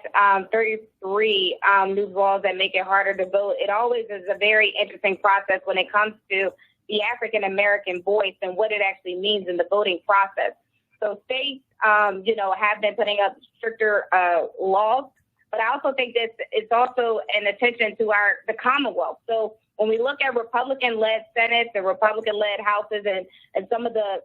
33 new laws that make it harder to vote, it always is a very interesting process when it comes to the African-American voice and what it actually means in the voting process. So states, have been putting up stricter laws, but I also think that it's also an attention to the Commonwealth. So when we look at Republican-led Senates and Republican-led Houses and some of the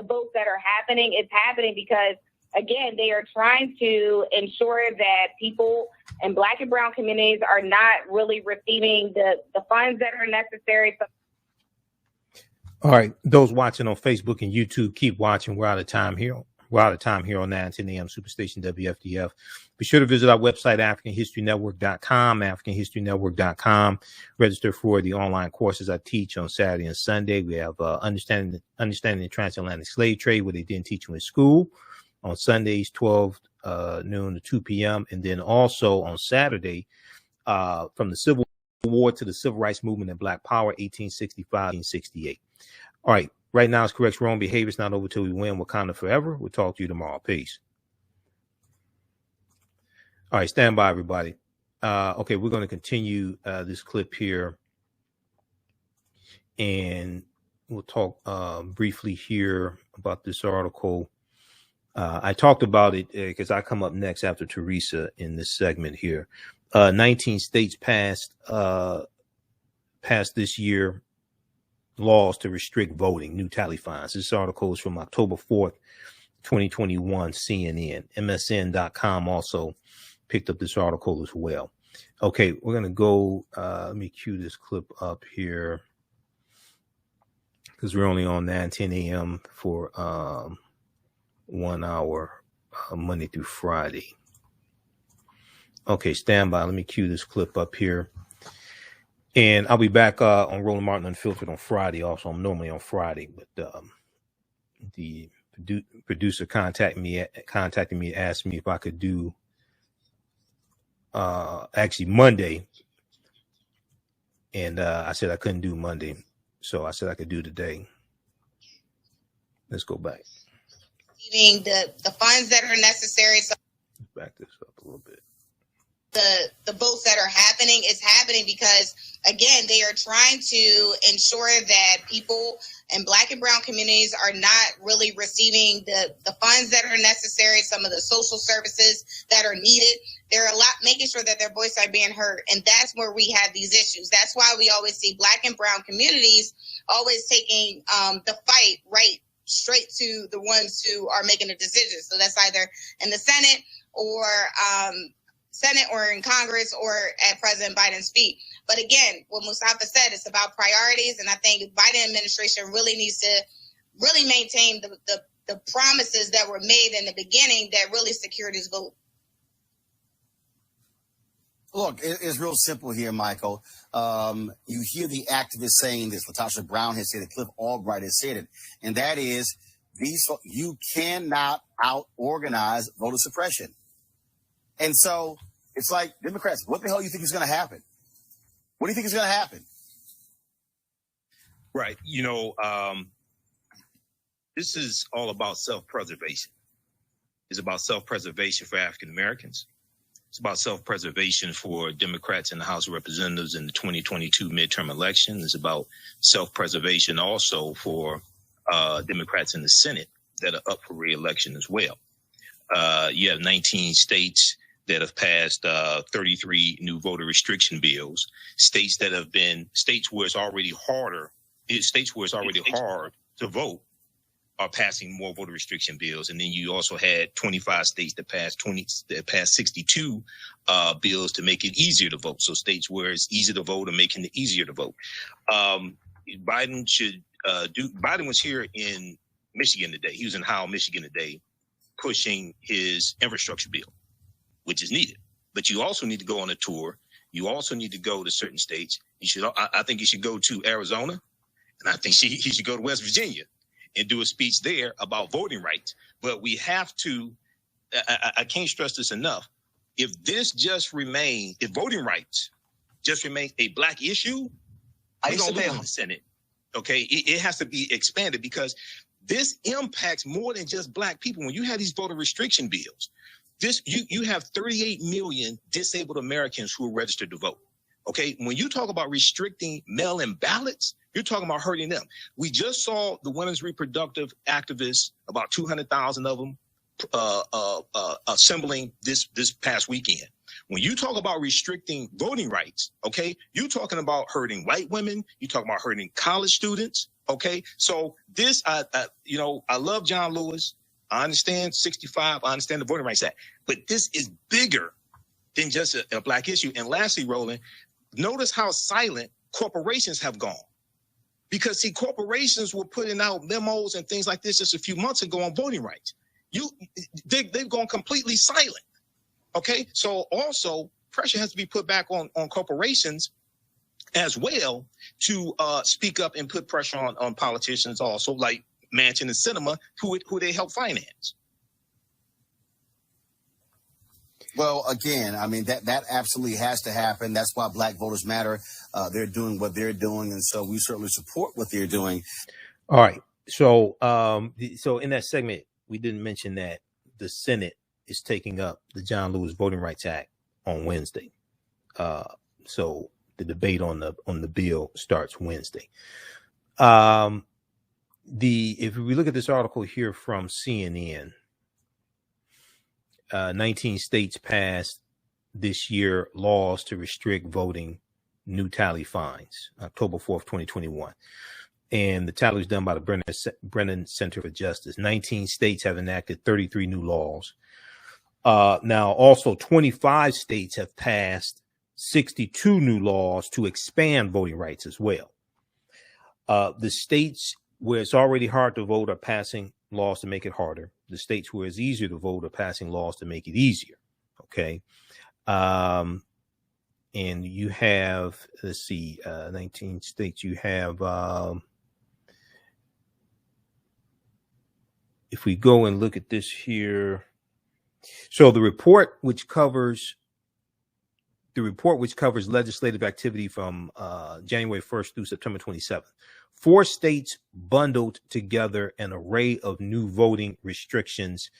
votes that are happening, it's happening because, again, they are trying to ensure that people in black and brown communities are not really receiving the funds that are necessary. All right. Those watching on Facebook and YouTube, keep watching. We're out of time here. We're out of time here on 910 AM Superstation WFDF. Be sure to visit our website, AfricanHistoryNetwork.com, AfricanHistoryNetwork.com. Register for the online courses I teach on Saturday and Sunday. We have Understanding the Transatlantic Slave Trade, where they didn't teach you in school, on Sundays, 12 noon to 2 p.m. And then also on Saturday, from the Civil War to the Civil Rights Movement and Black Power, 1865-1868. All right. Right now, it's correct wrong behavior. It's not over till we win. Wakanda forever. We'll talk to you tomorrow. Peace. All right. Stand by, everybody. Okay. We're going to continue this clip here. And we'll talk briefly here about this article. I talked about it because I come up next after Teresa in this segment here. 19 states passed this year laws to restrict voting, new tally fines. This article is from October 4th, 2021, CNN. MSN.com also picked up this article as well. Okay, we're going to go, let me cue this clip up here because we're only on 9:10 a.m. for 1 hour, Monday through Friday. Okay, stand by. Let me cue this clip up here. And I'll be back on Roland Martin Unfiltered on Friday. Also, I'm normally on Friday, but the producer contacted me, asked me if I could do actually Monday, and I said I couldn't do Monday, so I said I could do today. Let's go back. The funds that are necessary. So back this up a little bit. The votes that are happening is happening because, again, they are trying to ensure that people in black and brown communities are not really receiving the funds that are necessary, some of the social services that are needed. They're making sure that their voices are being heard. And that's where we have these issues. That's why we always see black and brown communities always taking the fight right straight to the ones who are making the decisions. So that's either in the Senate or in Congress or at President Biden's feet. But again, what Mustafa said, it's about priorities. And I think the Biden administration really needs to really maintain the promises that were made in the beginning that really secured his vote. Look, it's real simple here, Michael. You hear the activists saying this. Latasha Brown has said it. Cliff Albright has said it. And that is, you cannot out-organize voter suppression. And so it's like, Democrats, what the hell do you think is going to happen? What do you think is going to happen? Right. This is all about self-preservation. It's about self-preservation for African Americans. It's about self-preservation for Democrats in the House of Representatives in the 2022 midterm election. It's about self-preservation also for Democrats in the Senate that are up for re-election as well. You have 19 states that have passed 33 new voter restriction bills. States where it's already hard to vote are passing more voter restriction bills. And then you also had 25 states that passed 62 bills to make it easier to vote. So states where it's easy to vote are making it easier to vote. Biden was here in Michigan today. He was in Howell, Michigan today, pushing his infrastructure bill, which is needed. But you also need to go on a tour. You also need to go to certain states. I think you should go to Arizona, and I think he should go to West Virginia and do a speech there about voting rights. But we have to, I can't stress this enough. If voting rights just remain a black issue, we're going to lose in the Senate. Okay, it has to be expanded because this impacts more than just black people. When you have these voter restriction bills, you have 38 million disabled Americans who are registered to vote. Okay, when you talk about restricting mail-in ballots, you're talking about hurting them. We just saw the women's reproductive activists, about 200,000 of them, assembling this past weekend. When you talk about restricting voting rights, okay, you're talking about hurting white women. You're talking about hurting college students. Okay, so this, I love John Lewis. I understand 65. I understand the Voting Rights Act, but this is bigger than just a black issue. And lastly, Roland, notice how silent corporations have gone. Because, see, corporations were putting out memos and things like this just a few months ago on voting rights. They've gone completely silent. Okay, so also pressure has to be put back on corporations as well to speak up and put pressure on politicians also, like Manchin and Sinema, who they help finance. Well, again, I mean, that absolutely has to happen. That's why Black Voters Matter. They're doing what they're doing, and so we certainly support what they're doing. All right. So so in that segment, we didn't mention that the Senate is taking up the John Lewis Voting Rights Act on Wednesday. So the debate on the bill starts Wednesday. If we look at this article here from CNN, 19 states passed this year laws to restrict voting, new tally finds, October 4th, 2021. And the tally was done by the Brennan Center for Justice. 19 states have enacted 33 new laws. Now, also 25 states have passed 62 new laws to expand voting rights as well. The states where it's already hard to vote are passing laws to make it harder. The states where it's easier to vote are passing laws to make it easier. Okay. And you have, 19 states. You have, if we go and look at this here. So the report which covers legislative activity from January 1st through September 27th. 4 states bundled together an array of new voting restrictions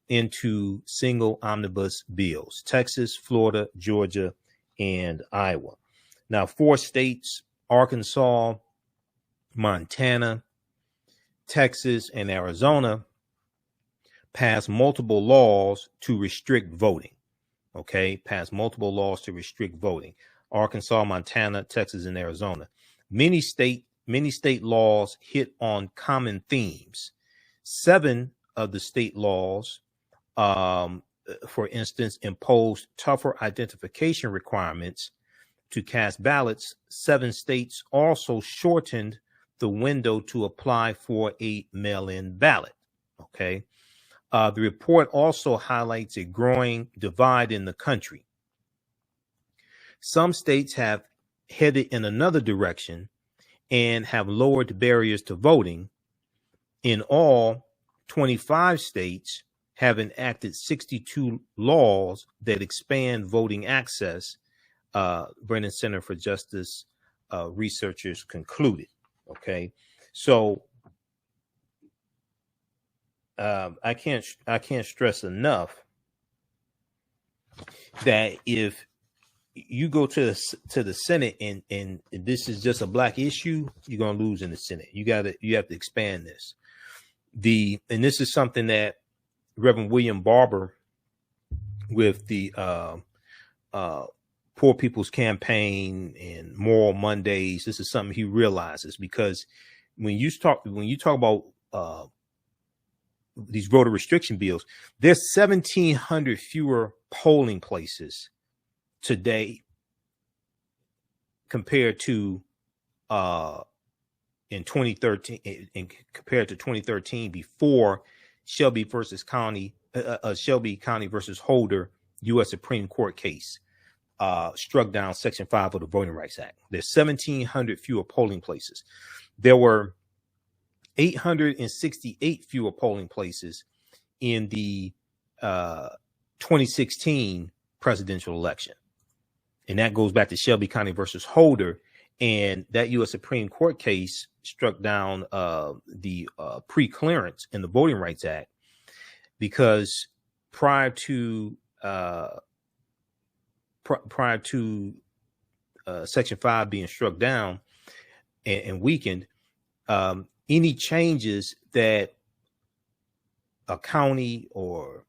into single omnibus bills: Texas, Florida, Georgia, and Iowa. Now, 4 states, Arkansas, Montana, Texas, and Arizona, passed multiple laws to restrict voting. Okay, passed multiple laws to restrict voting. Arkansas, Montana, Texas, and Arizona. Many state laws hit on common themes. 7 of the state laws, for instance, imposed tougher identification requirements to cast ballots. 7 states also shortened the window to apply for a mail-in ballot. Okay. The report also highlights a growing divide in the country. Some states have headed in another direction and have lowered barriers to voting. In all, 25 states have enacted 62 laws that expand voting access, Brennan Center for Justice researchers concluded. Okay, so I can't stress enough that if you go to the Senate and this is just a black issue, you're gonna lose in the Senate. You have to expand this. And this is something that Reverend William Barber with the Poor People's Campaign and Moral Mondays, this is something he realizes, because when you talk about these voter restriction bills, there's 1,700 fewer polling places today compared to in 2013, and compared to 2013 before Shelby County versus Holder U.S. Supreme Court case struck down Section 5 of the Voting Rights Act. There's 1,700 fewer polling places. There were 868 fewer polling places in the 2016 presidential election. And that goes back to Shelby County versus Holder. And that U.S. Supreme Court case struck down the pre-clearance in the Voting Rights Act, because prior to Section 5 being struck down and weakened, any changes that a county or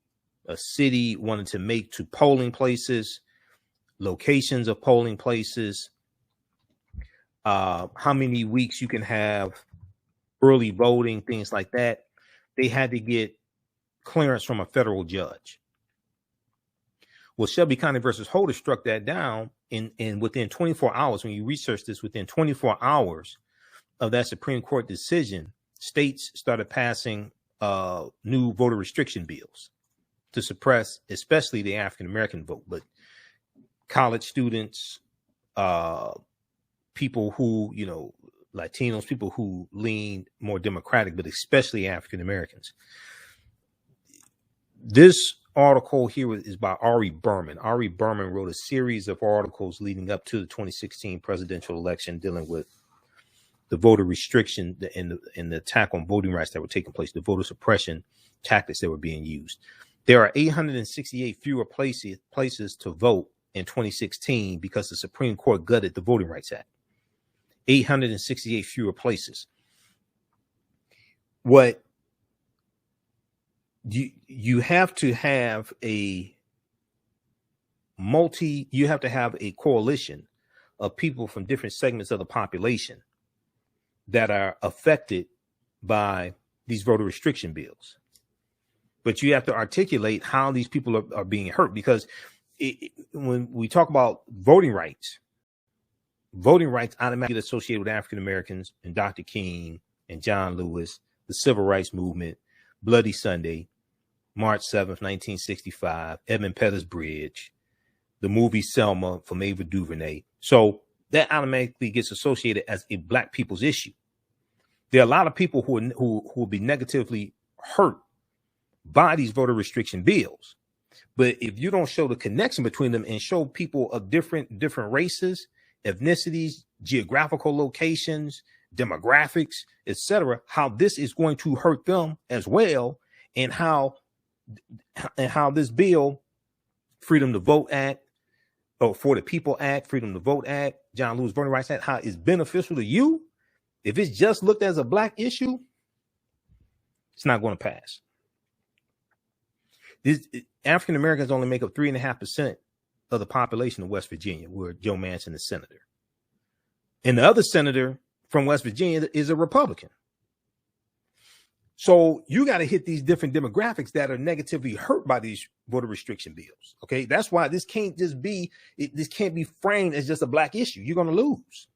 a city wanted to make to polling places, locations of polling places, how many weeks you can have early voting, things like that, they had to get clearance from a federal judge. Well, Shelby County versus Holder struck that down, and within 24 hours, when you research this, within 24 hours of that Supreme Court decision, states started passing new voter restriction bills to suppress, especially the African-American vote, but college students, people who, Latinos, people who lean more Democratic, but especially African-Americans. This article here is by Ari Berman. Ari Berman wrote a series of articles leading up to the 2016 presidential election dealing with the voter restriction and the attack on voting rights that were taking place, the voter suppression tactics that were being used. There are 868 fewer places to vote in 2016 because the Supreme Court gutted the Voting Rights Act. 868 fewer places. What you have to have you have to have a coalition of people from different segments of the population that are affected by these voter restriction bills. But you have to articulate how these people are being hurt, because when we talk about voting rights automatically get associated with African Americans and Dr. King and John Lewis, the Civil Rights Movement, Bloody Sunday, March 7th, 1965, Edmund Pettus Bridge, the movie Selma from Ava DuVernay. So that automatically gets associated as a black people's issue. There are a lot of people who will be negatively hurt by these voter restriction bills. But if you don't show the connection between them and show people of different races, ethnicities, geographical locations, demographics, etc., how this is going to hurt them as well, and how this bill, Freedom to Vote Act, or For the People Act, Freedom to Vote Act, John Lewis Voting Rights Act, how it's beneficial to you. If it's just looked as a black issue, it's not going to pass. African Americans only make up 3.5% of the population of West Virginia, where Joe Manchin is senator. And the other senator from West Virginia is a Republican. So you got to hit these different demographics that are negatively hurt by these voter restriction bills. Okay, that's why this can't be framed as just a black issue. You're going to lose.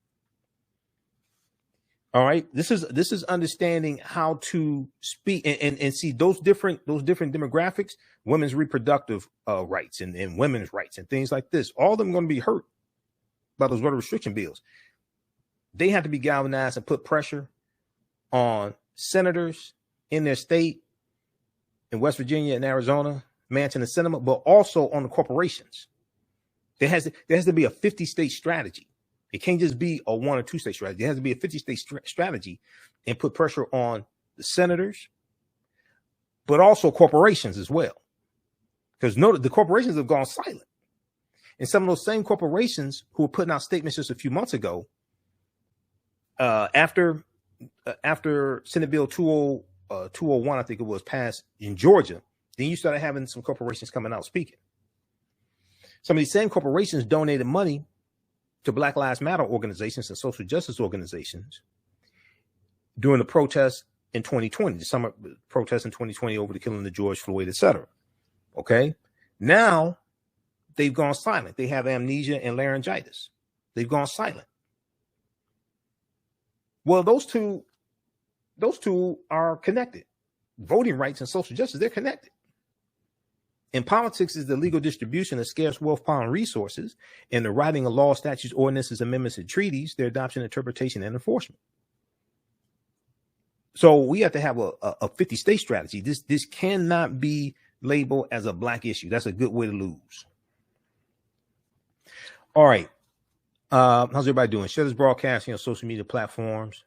All right, this is understanding how to speak and see those different demographics, women's reproductive rights and women's rights and things like this. All of them are going to be hurt by those voter restriction bills. They have to be galvanized and put pressure on senators in their state, in West Virginia and Arizona, Manchin and Sinema, but also on the corporations. There has to be a 50-state strategy. It can't just be a 1 or 2 state strategy. It has to be a 50-state strategy, and put pressure on the senators, but also corporations as well. Because the corporations have gone silent. And some of those same corporations who were putting out statements just a few months ago, after Senate Bill 201, I think it was, passed in Georgia, then you started having some corporations coming out speaking. Some of these same corporations donated money to Black Lives Matter organizations and social justice organizations during the protests in 2020, the summer protests in 2020 over the killing of George Floyd, etc. Okay. Now they've gone silent. They have amnesia and laryngitis. They've gone silent. Well, those two are connected. Voting rights and social justice, they're connected. In politics is the legal distribution of scarce wealth, power, and resources, and the writing of laws, statutes, ordinances, amendments, and treaties, their adoption, interpretation, and enforcement. So we have to have a 50-state strategy. This cannot be labeled as a black issue. That's a good way to lose. All right. How's everybody doing? Share this broadcasting on social media platforms.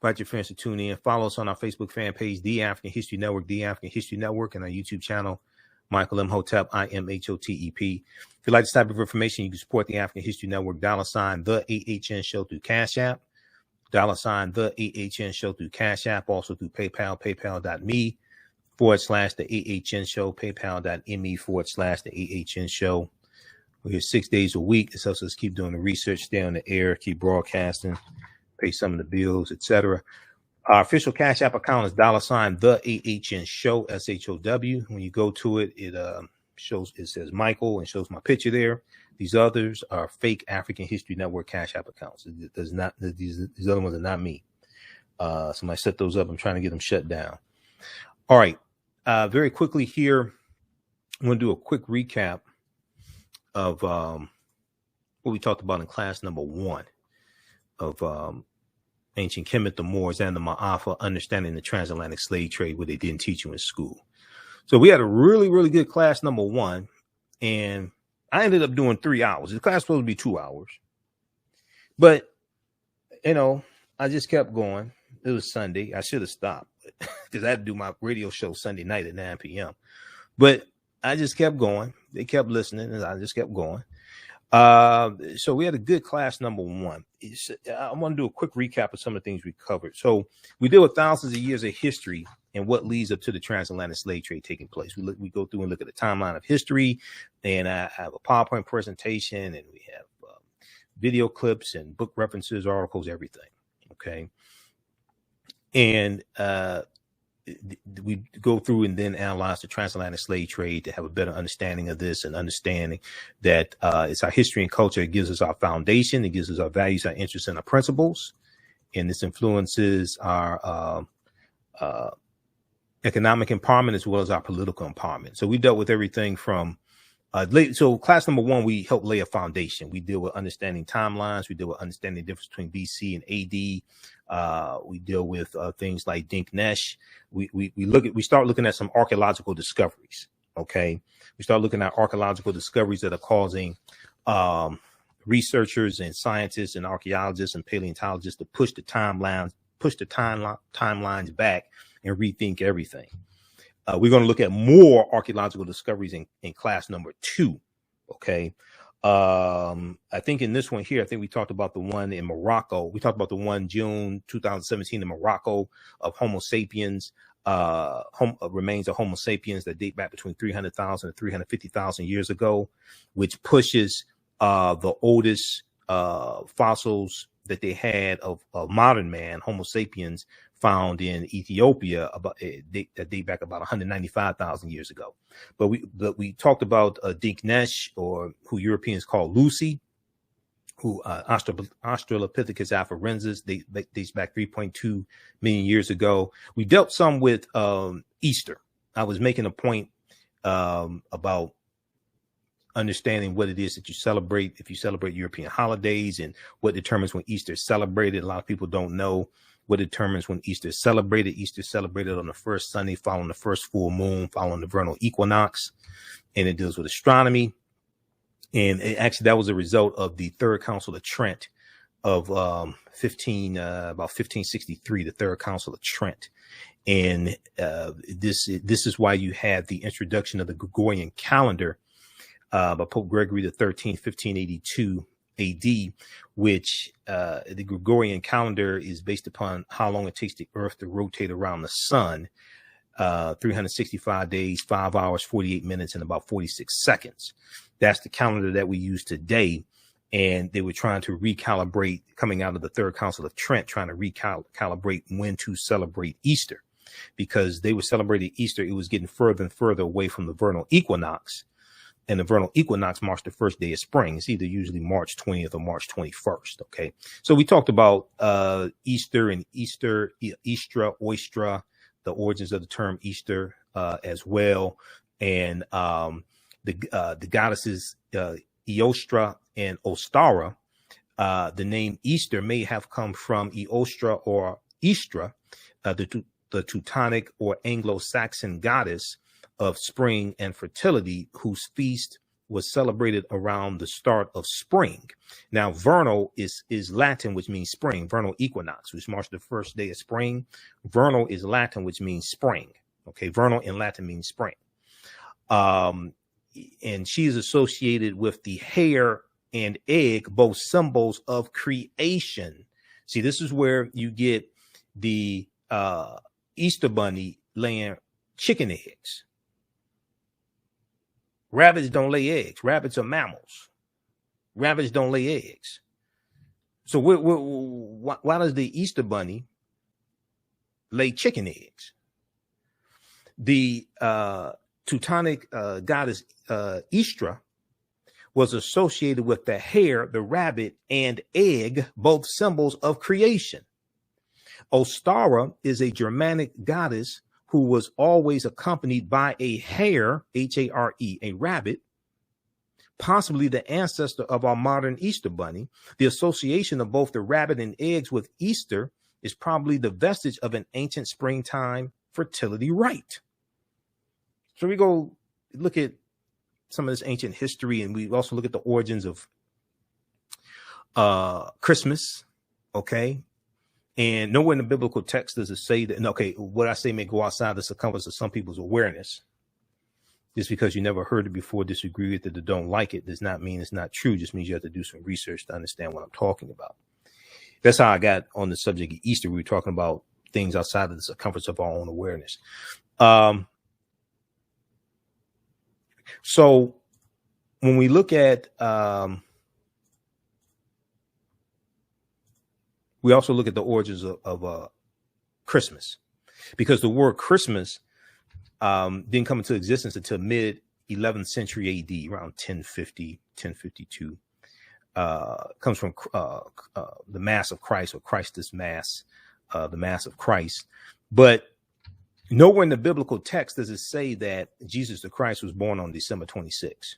Invite your friends to tune in. Follow us on our Facebook fan page, The African History Network, The African History Network, and our YouTube channel, Michael Imhotep, IMHOTEP. If you like this type of information, you can support the African History Network, $ the AHN Show through Cash App, $ the AHN Show through Cash App, also through PayPal, paypal.me /the AHN Show, paypal.me /the AHN Show. We're here 6 days a week. This helps us keep doing the research, stay on the air, keep broadcasting, pay some of the bills, etc. Our official Cash App account is $ the AHN Show, SHOW. When you go to it, it says Michael and shows my picture there. These others are fake African History Network Cash App accounts. It does not, these other ones are not me. Somebody set those up. I'm trying to get them shut down. All right. Very quickly here, I'm going to do a quick recap of what we talked about in class number 1 of ancient Kemet, the Moors, and the Maafa, understanding the transatlantic slave trade, what they didn't teach you in school. So we had a really, really good class number 1, and I ended up doing 3 hours. The class was supposed to be 2 hours, but I just kept going. It was Sunday. I should have stopped because I had to do my radio show Sunday night at 9 p.m. But I just kept going. They kept listening, and I just kept going. So we had a good class number 1. I want to do a quick recap of some of the things we covered. So we deal with thousands of years of history and what leads up to the transatlantic slave trade taking place. We go through and look at the timeline of history, and I have a PowerPoint presentation, and we have video clips and book references, articles, everything. Okay. And we go through and then analyze the transatlantic slave trade to have a better understanding of this, and understanding that it's our history and culture. It gives us our foundation. It gives us our values, our interests, and our principles. And this influences our economic empowerment as well as our political empowerment. So we dealt with everything from so class number 1, we help lay a foundation. We deal with understanding timelines. We deal with understanding the difference between BC and AD. We deal with things like Dinknesh. We start looking at some archaeological discoveries. Okay. We start looking at archaeological discoveries that are causing researchers and scientists and archaeologists and paleontologists to push the timelines back and rethink everything. We're going to look at more archaeological discoveries in class number 2. Okay. I think in this one here, I think we talked about the one in Morocco. We talked about the one June 2017 in Morocco of Homo sapiens, remains of Homo sapiens that date back between 300,000 and 350,000 years ago, which pushes the oldest fossils that they had of modern man, Homo sapiens, found in Ethiopia that date back about 195,000 years ago. But we talked about Dinknesh, or who Europeans call Lucy, who Australopithecus afarensis dates back 3.2 million years ago. We dealt some with Easter. I was making a point about understanding what it is that you celebrate, if you celebrate European holidays, and what determines when Easter is celebrated. A lot of people don't know what determines when Easter is celebrated. Easter is celebrated on the first Sunday following the first full moon, following the vernal equinox, and it deals with astronomy. And that was a result of the Third Council of Trent of about 1563, the Third Council of Trent. And this is why you had the introduction of the Gregorian calendar by Pope Gregory XIII, 1582 AD, which the Gregorian calendar is based upon how long it takes the Earth to rotate around the sun. 365 days, 5 hours, 48 minutes, and about 46 seconds. That's the calendar that we use today. And they were trying to recalibrate, coming out of the Third Council of Trent, trying to recalibrate when to celebrate Easter, because they were celebrating Easter. It was getting further and further away from the vernal equinox. And the vernal equinox marks the first day of spring. It's either usually March 20th or March 21st. Okay. So we talked about Easter and Easter, Eastra, Oistra, the origins of the term Easter as well. And the goddesses Eostra and Ostara. The name Easter may have come from Eostra or Istra, the Teutonic or Anglo-Saxon goddess of spring and fertility, whose feast was celebrated around the start of spring. Now, vernal is Latin, which means spring. Vernal equinox, which marks the first day of spring. Vernal is Latin, which means spring. Okay, vernal in Latin means spring. And she is associated with the hare and egg, both symbols of creation. See, this is where you get the Easter bunny laying chicken eggs. Rabbits don't lay eggs. Rabbits are mammals. Rabbits don't lay eggs. So why does the Easter bunny lay chicken eggs? The Teutonic goddess Istra was associated with the hare, the rabbit, and egg, both symbols of creation. Ostara is a Germanic goddess who was always accompanied by a hare, H-A-R-E, a rabbit, possibly the ancestor of our modern Easter bunny. The association of both the rabbit and eggs with Easter is probably the vestige of an ancient springtime fertility rite. So we go look at some of this ancient history, and we also look at the origins of Christmas, okay? And nowhere in the biblical text does it say that, okay, what I say may go outside the circumference of some people's awareness. Just because you never heard it before, disagree with it, or don't like it, does not mean it's not true. It just means you have to do some research to understand what I'm talking about. That's how I got on the subject of Easter. We were talking about things outside of the circumference of our own awareness. So when we look at, we also look at the origins of Christmas, because the word Christmas didn't come into existence until mid 11th century AD, around 1050, 1052. Comes from the Mass of Christ, or Christus Mass, the Mass of Christ. But nowhere in the biblical text does it say that Jesus the Christ was born on December 26th.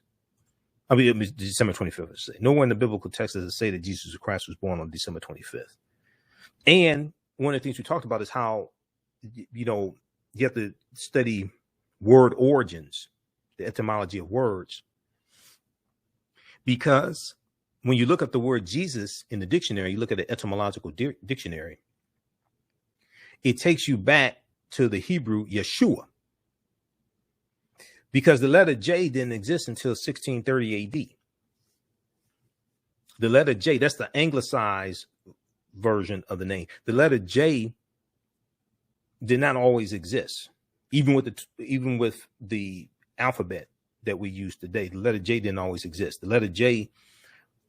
I mean, it was December 25th. Nowhere in the biblical text does it say that Jesus the Christ was born on December 25th. And one of the things we talked about is how, you know, you have to study word origins, the etymology of words, because when you look up the word Jesus in the dictionary, you look at the etymological dictionary, it takes you back to the Hebrew Yeshua, because the letter J didn't exist until 1630 AD. The letter J, that's the anglicized version of the name. The letter J did not always exist, even with the alphabet that we use today. The letter J didn't always exist. The letter J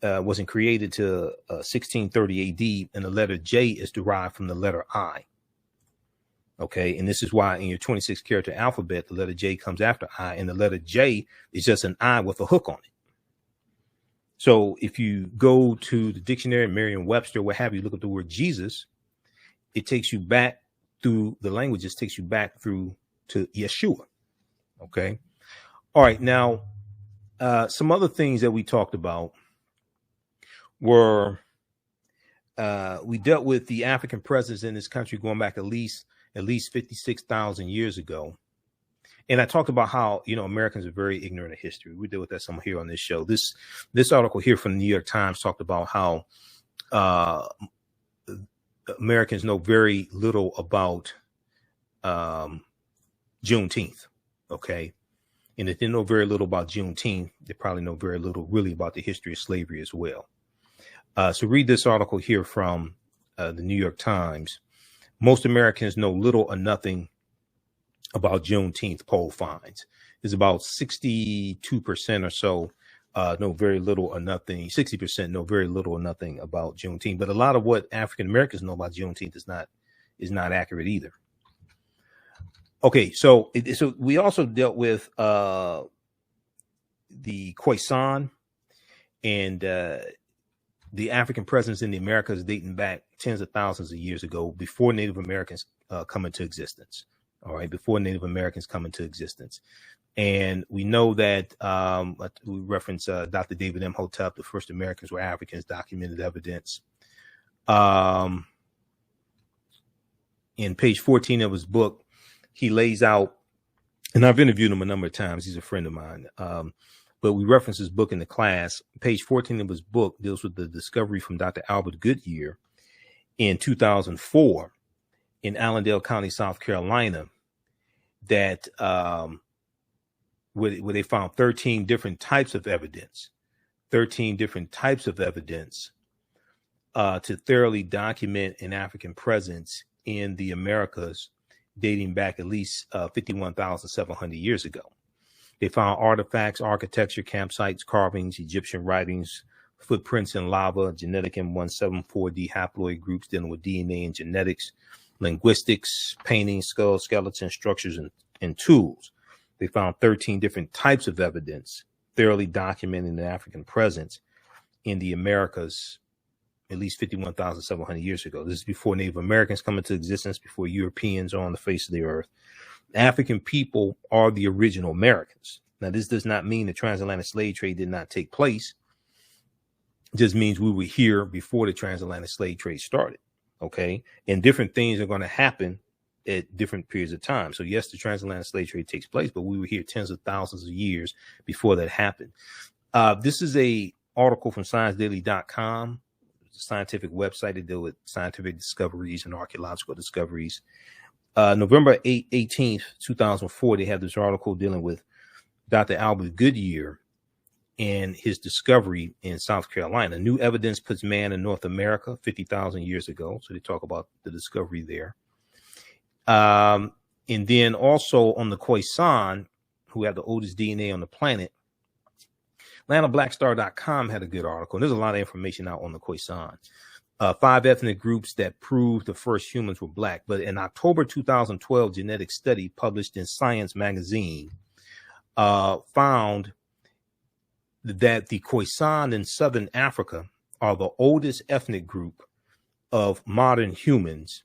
wasn't created till 1630 AD, and the letter J is derived from the letter I. Okay, and this is why in your 26 character alphabet, the letter J comes after I, and the letter J is just an I with a hook on it. So if you go to the dictionary, Merriam-Webster, what have you, look at the word Jesus, it takes you back through the languages, takes you back through to Yeshua. Okay. All right. Now, some other things that we talked about were we dealt with the African presence in this country going back at least 56,000 years ago. And I talked about how, you know, Americans are very ignorant of history. We deal with that some here on this show. This article here from the New York Times talked about how Americans know very little about Juneteenth. Okay. And if they know very little about Juneteenth, they probably know very little really about the history of slavery as well. So read this article here from the New York Times. Most Americans know little or nothing about Juneteenth, poll finds. It's about 62% or so know very little or nothing. 60% know very little or nothing about Juneteenth. But a lot of what African Americans know about Juneteenth is not accurate either. Okay, so we also dealt with the Khoisan and the African presence in the Americas dating back tens of thousands of years ago, before Native Americans come into existence. All right, before Native Americans come into existence. And we know that we reference Dr. David Imhotep, the first Americans were Africans, documented evidence. In page 14 of his book, he lays out, and I've interviewed him a number of times. He's a friend of mine. But we reference his book in the class. Page 14 of his book deals with the discovery from Dr. Albert Goodyear in 2004 in Allendale County, South Carolina, that where they found 13 different types of evidence, to thoroughly document an African presence in the Americas dating back at least 51,700 years ago. They found artifacts, architecture, campsites, carvings, Egyptian writings, footprints in lava, genetic M174D haploid groups dealing with DNA and genetics, linguistics, paintings, skulls, skeletons, structures, and tools. They found 13 different types of evidence thoroughly documenting the African presence in the Americas at least 51,700 years ago. This is before Native Americans come into existence, before Europeans are on the face of the earth. African people are the original Americans. Now, this does not mean the transatlantic slave trade did not take place. It just means we were here before the transatlantic slave trade started. Okay. And different things are going to happen at different periods of time. So yes, the transatlantic slave trade takes place, but we were here tens of thousands of years before that happened. This is a article from ScienceDaily.com. It's a scientific website that deals with scientific discoveries and archaeological discoveries. November 18th, 2004, they have this article dealing with Dr. Albert Goodyear and his discovery in South Carolina. New evidence puts man in North America 50,000 years ago. So they talk about the discovery there. And then also on the Khoisan, who have the oldest DNA on the planet, AtlantaBlackStar.com had a good article. And there's a lot of information out on the Khoisan. 5 ethnic groups that proved the first humans were black. But in October 2012, genetic study published in Science magazine found that the Khoisan in Southern Africa are the oldest ethnic group of modern humans,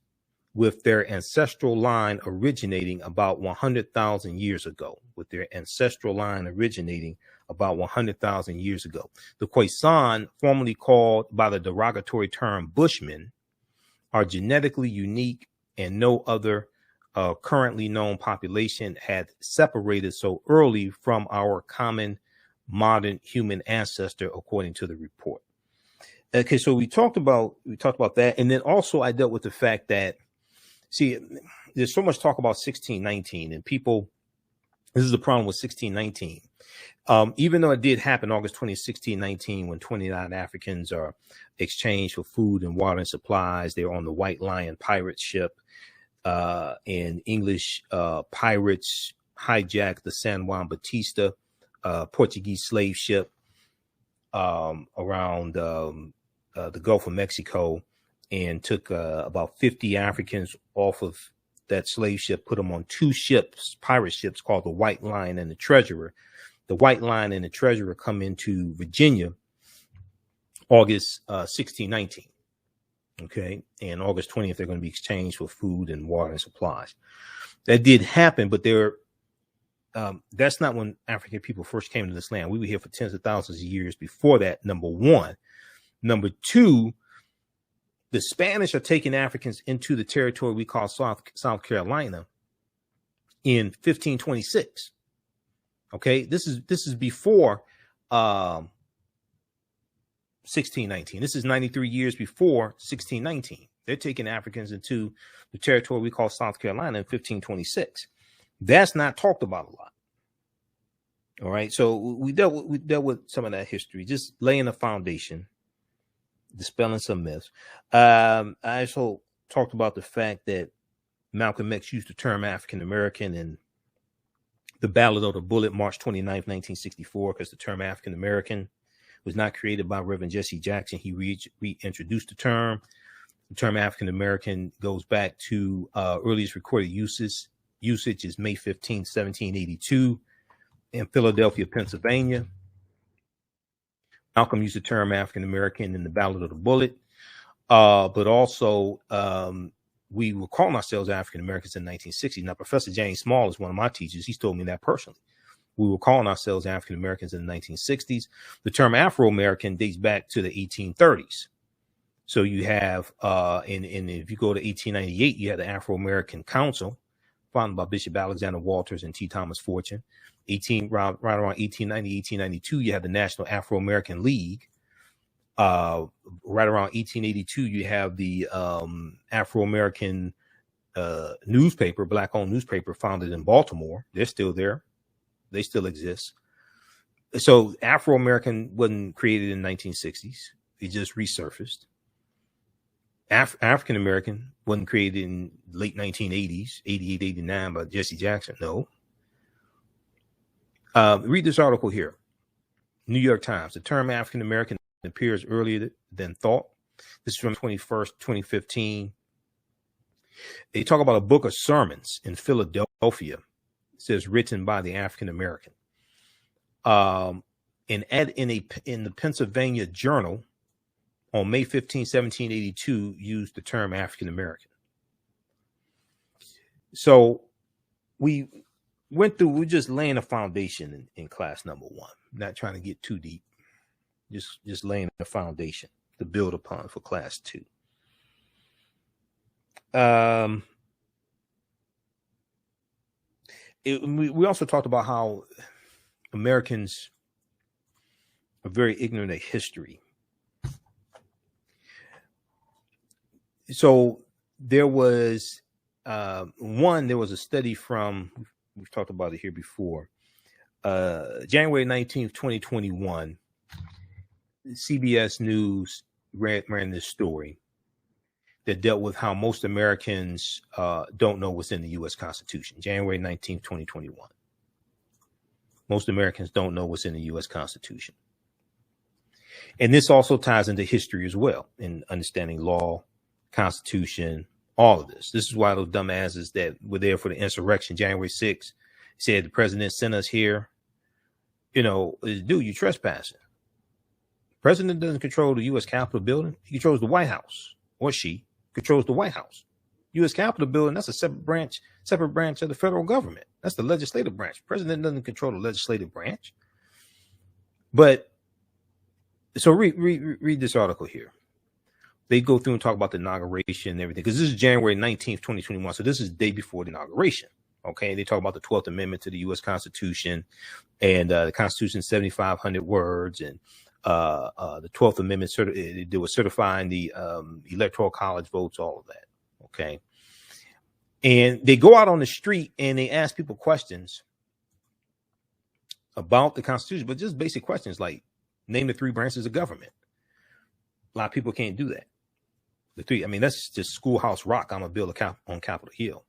with their ancestral line originating about 100,000 years ago. The Khoisan, formerly called by the derogatory term Bushmen, are genetically unique, and no other currently known population had separated so early from our common modern human ancestor, according to the report. Okay, so we talked about that, and then also I dealt with the fact that, see, there's so much talk about 1619, and people, this is the problem with 1619. Even though it did happen August 20, 1619, when 29 Africans are exchanged for food and water and supplies. They're on the White Lion pirate ship, and English pirates hijacked the San Juan Batista Portuguese slave ship around the Gulf of Mexico, and took about 50 Africans off of that slave ship, put them on 2 ships, pirate ships, called the White Lion and the Treasurer. The White Lion and the Treasurer come into Virginia August 1619. Okay. And August 20th, they're going to be exchanged for food and water and supplies. That did happen, but that's not when African people first came to this land. We were here for tens of thousands of years before that, number one. Number two, the Spanish are taking Africans into the territory we call South Carolina in 1526. Okay, this is before 1619. This is 93 years before 1619. They're taking Africans into the territory we call South Carolina in 1526. That's not talked about a lot. All right. So we dealt with some of that history, just laying a foundation, dispelling some myths. I also talked about the fact that Malcolm X used the term African American in the Ballad of the Bullet, March 29th, 1964, because the term African American was not created by Reverend Jesse Jackson. He reintroduced the term. The term African American goes back to earliest recorded usage is May 15, 1782, in Philadelphia, Pennsylvania. Malcolm used the term African American in the Ballad of the Bullet, but also we were calling ourselves African Americans in 1960. Now, Professor James Small is one of my teachers. He's told me that personally. We were calling ourselves African Americans in the 1960s. The term Afro American dates back to the 1830s. So you have, and if you go to 1898, you had the Afro American Council, founded by Bishop Alexander Walters and T. Thomas Fortune. Right around 1890, 1892, you have the National Afro American League. Right around 1882, you have the Afro American newspaper, Black-owned newspaper, founded in Baltimore. They're still there. They still exist. So Afro American wasn't created in the 1960s. It just resurfaced. African American wasn't created in late 1980s, 88, 89 by Jesse Jackson. No. Read this article here. New York Times. The term African American appears earlier than thought. This is from 21st, 2015. They talk about a book of sermons in Philadelphia. It says written by the African American. In the Pennsylvania Journal on May 15, 1782, used the term African American. So we're just laying a foundation in class number one, not trying to get too deep, just laying a foundation to build upon for class two. We also talked about how Americans are very ignorant of history. So there was a study from, we've talked about it here before, January 19th, 2021, CBS News ran this story that dealt with how most Americans don't know what's in the U.S. Constitution. January 19th, 2021. Most Americans don't know what's in the U.S. Constitution. And this also ties into history as well, in understanding law, Constitution, all of this. This is why those dumbasses that were there for the insurrection, January 6th, said the president sent us here. Dude, you trespassing. The president doesn't control the U.S. Capitol building. He controls the White House, or she controls the White House. U.S. Capitol building, that's a separate branch of the federal government. That's the legislative branch. The president doesn't control the legislative branch. But so read this article here. They go through and talk about the inauguration and everything, because this is January 19th, 2021. So this is the day before the inauguration. Okay. They talk about the 12th Amendment to the U.S. Constitution, and the Constitution, 7,500 words, and the 12th Amendment, they were certifying the Electoral College votes, all of that. Okay. And they go out on the street and they ask people questions about the Constitution, but just basic questions like name the three branches of government. A lot of people can't do that. That's just schoolhouse rock. I'm going to build on Capitol Hill.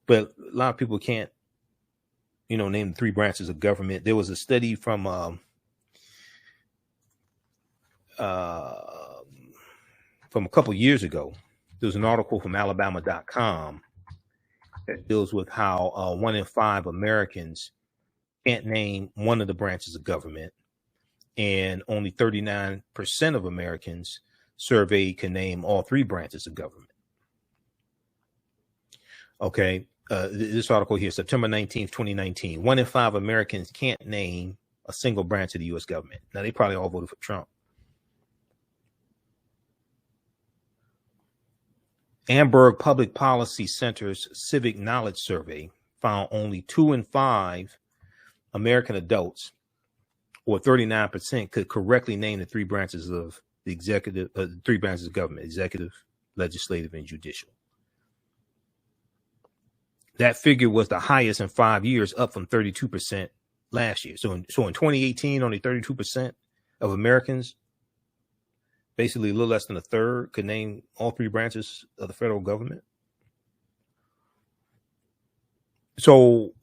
But a lot of people can't, name the three branches of government. There was a study from a couple years ago. There was an article from Alabama.com that deals with how 1 in 5 Americans can't name one of the branches of government, and only 39% of Americans surveyed can name all three branches of government. Okay. This article here, September 19th, 2019. 1 in 5 Americans can't name a single branch of the U.S. government. Now, they probably all voted for Trump. Amberg Public Policy Center's Civic Knowledge Survey found only 2 in 5 American adults, or 39%, could correctly name the three branches of the executive, 3 branches of government: executive, legislative and judicial. That figure was the highest in 5 years, up from 32% last year. So in 2018, only 32% of Americans, basically a little less than a third, could name all three branches of the federal government. So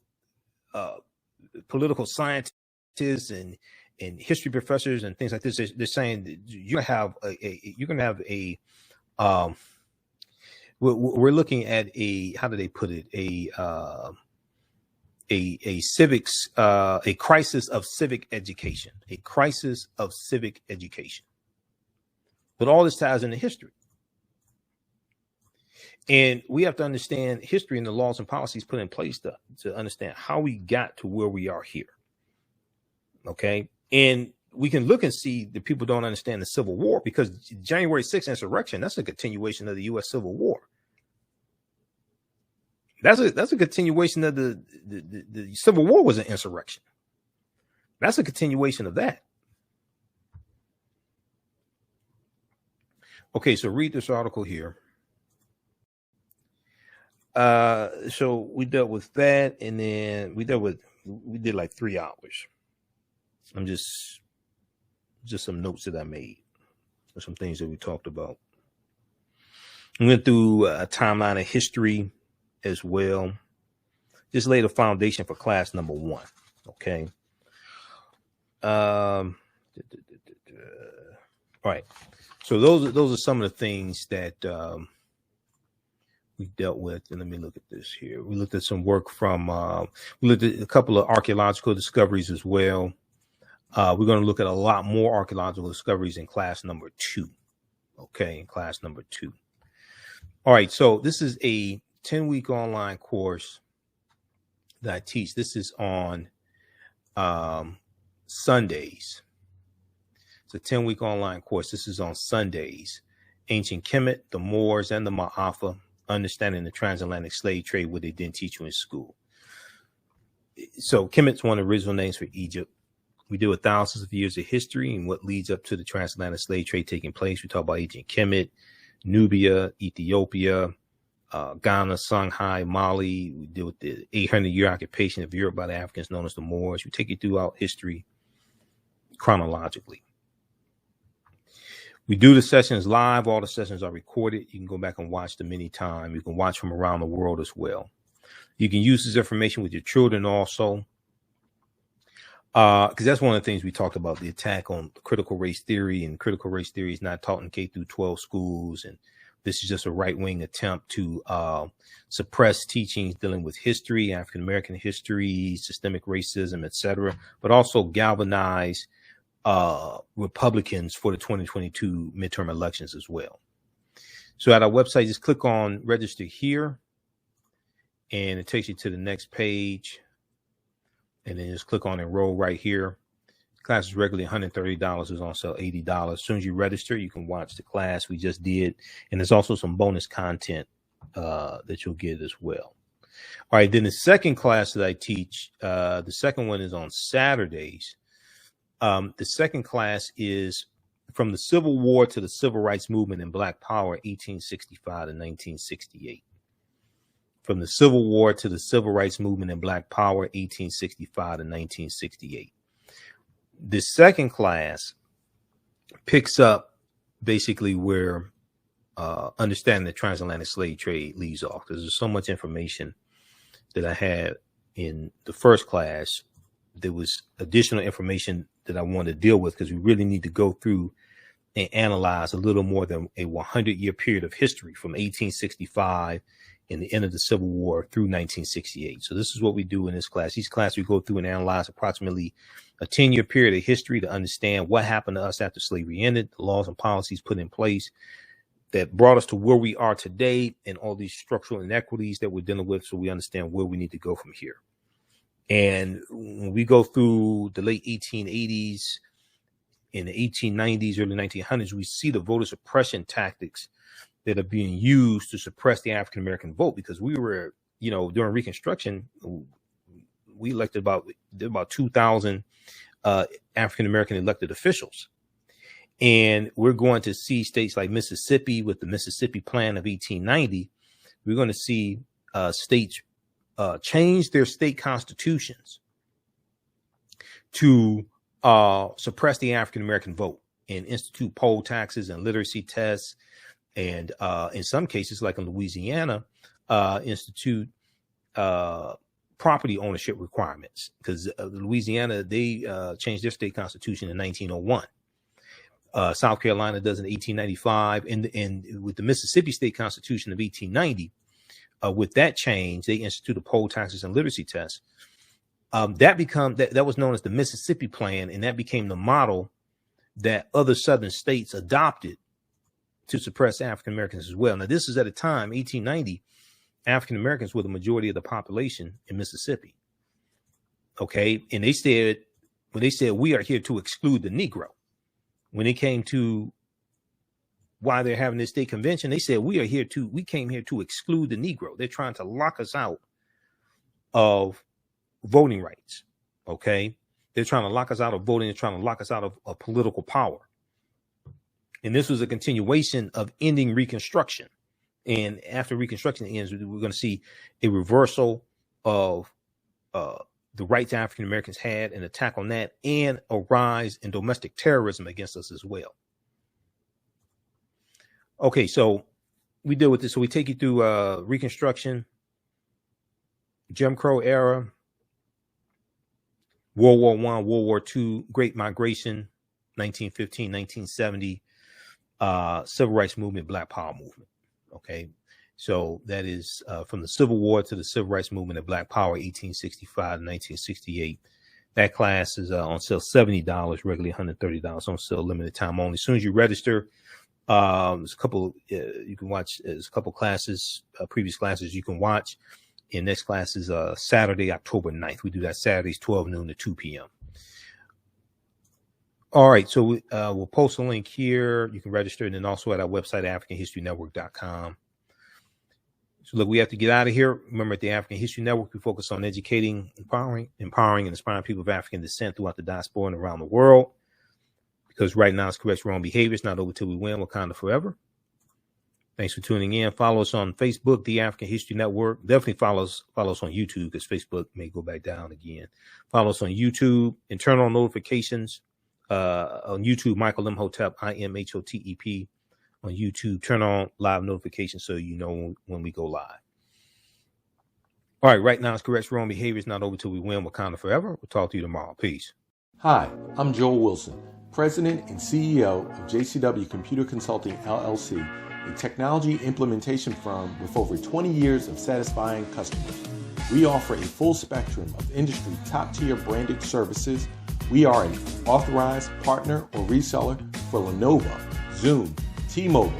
political scientists and history professors and things like this, they're saying that you're going to have a we're looking at a, how do they put it, a civics, a crisis of civic education, But all this ties into history. And we have to understand history and the laws and policies put in place to understand how we got to where we are here. Okay. And we can look and see that people don't understand the Civil War, because January 6th insurrection, that's a continuation of the U.S. Civil War. That's a continuation of the Civil War was an insurrection. That's a continuation of that. Okay, so read this article here. So we dealt with that, and then we did like 3 hours. I'm just some notes that I made, or some things that we talked about. We went through a timeline of history as well. Just laid a foundation for class number 1. Okay. All right. So those are some of the things that we dealt with. And let me look at this here. We looked at some work from, we looked at a couple of archaeological discoveries as well. We're going to look at a lot more archaeological discoveries in class number 2. Okay, in class number 2. All right, so this is a 10-week online course that I teach. This is on Sundays. It's a 10-week online course. This is on Sundays. Ancient Kemet, the Moors, and the Maafa, understanding the transatlantic slave trade, what they didn't teach you in school. So Kemet's one of the original names for Egypt. We deal with thousands of years of history and what leads up to the transatlantic slave trade taking place. We talk about ancient Kemet, Nubia, Ethiopia, Ghana, Songhai, Mali. We deal with the 800-year occupation of Europe by the Africans known as the Moors. We take you throughout history chronologically. We do the sessions live. All the sessions are recorded. You can go back and watch them anytime. You can watch from around the world as well. You can use this information with your children also. Because that's one of the things we talked about, the attack on critical race theory, and critical race theory is not taught in K through 12 schools. And this is just a right-wing attempt to suppress teachings dealing with history, African-American history, systemic racism, etc., but also galvanize Republicans for the 2022 midterm elections as well. So at our website, just click on register here, and it takes you to the next page. And then just click on enroll right here. Class is regularly $130. It's on sale $80. As soon as you register, you can watch the class we just did. And there's also some bonus content that you'll get as well. All right, then the second class that I teach, the second one is on Saturdays. The second class is from the Civil War to the Civil Rights Movement and Black Power, 1865 to 1968. From the Civil War to the Civil Rights Movement and Black Power, 1865 to 1968. The second class picks up basically where understanding the transatlantic slave trade leaves off, because there's so much information that I had in the first class. There was additional information that I wanted to deal with, because we really need to go through and analyze a little more than a 100-year period of history from 1865 and the end of the Civil War through 1968. So this is what we do in this class. Each class we go through and analyze approximately a 10-year period of history to understand what happened to us after slavery ended, the laws and policies put in place that brought us to where we are today, and all these structural inequities that we're dealing with, so we understand where we need to go from here. And when we go through the late 1880s, in the 1890s, early 1900s, we see the voter suppression tactics that are being used to suppress the African-American vote, because we were, during Reconstruction, we elected about 2,000 African-American elected officials. And we're going to see states like Mississippi with the Mississippi Plan of 1890. We're going to see states change their state constitutions to suppress the African-American vote and institute poll taxes and literacy tests. And in some cases, like in Louisiana, institute property ownership requirements, because Louisiana, they changed their state constitution in 1901. South Carolina does in 1895, and with the Mississippi State Constitution of 1890, with that change, they instituted poll taxes and literacy tests. That was known as the Mississippi Plan, and that became the model that other Southern states adopted to suppress African Americans as well. Now, this is at a time, 1890, African Americans were the majority of the population in Mississippi. Okay, and they said, when they said we are here to exclude the Negro, when it came to why they're having this state convention, they said we came here to exclude the Negro. They're trying to lock us out of voting rights. Okay, they're trying to lock us out of voting. They're trying to lock us out of political power. And this was a continuation of ending Reconstruction. And after Reconstruction ends, we're going to see a reversal of the rights African Americans had, an attack on that, and a rise in domestic terrorism against us as well. Okay, so we deal with this. So we take you through Reconstruction, Jim Crow era, World War I, World War II, Great Migration, 1915, 1970, Civil Rights Movement, Black Power Movement. Okay, so that is from the Civil War to the Civil Rights Movement of Black Power, 1865 to 1968. That class is on sale $70, regularly $130 on sale, limited time only. As soon as you register, there's a couple you can watch. There's a couple classes, previous classes you can watch. And next class is Saturday, October 9th. We do that Saturdays, 12 noon to 2 p.m. All right, so we'll post a link here. You can register, and then also at our website, AfricanHistoryNetwork.com. So look, we have to get out of here. Remember, at the African History Network, we focus on educating, empowering, and inspiring people of African descent throughout the diaspora and around the world. Because right now, it's correct wrong behavior. It's not over till we win. Wakanda forever. Thanks for tuning in. Follow us on Facebook, The African History Network. Definitely follow us on YouTube, because Facebook may go back down again. Follow us on YouTube and turn on notifications. On YouTube, Michael Imhotep, IMHOTEP on YouTube. Turn on live notifications so you know when we go live. All right, right now it's correct wrong behavior. It's not over till we win. Wakanda forever. We'll talk to you tomorrow. Peace. Hi, I'm Joel Wilson, President and CEO of JCW Computer Consulting, LLC, a technology implementation firm with over 20 years of satisfying customers. We offer a full spectrum of industry top-tier branded services. We are an authorized partner or reseller for Lenovo, Zoom, T-Mobile,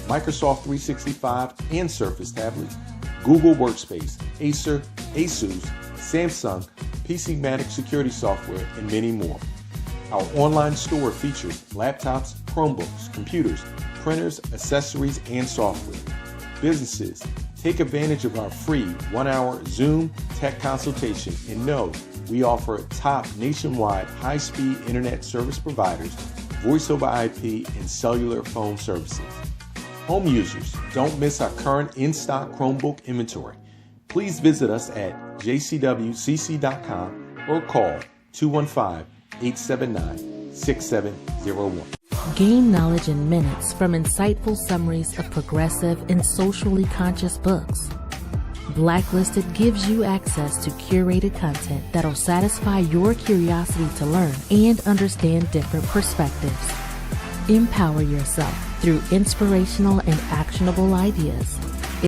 Microsoft 365 and Surface tablets, Google Workspace, Acer, Asus, Samsung, PCmatic security software, and many more. Our online store features laptops, Chromebooks, computers, printers, accessories, and software. Businesses, take advantage of our free 1-hour Zoom tech consultation and know we offer top nationwide high-speed internet service providers, voice over IP, and cellular phone services. Home users, don't miss our current in-stock Chromebook inventory. Please visit us at jcwcc.com or call 215-879-6701. Gain knowledge in minutes from insightful summaries of progressive and socially conscious books. Blacklisted gives you access to curated content that'll satisfy your curiosity to learn and understand different perspectives. Empower yourself through inspirational and actionable ideas.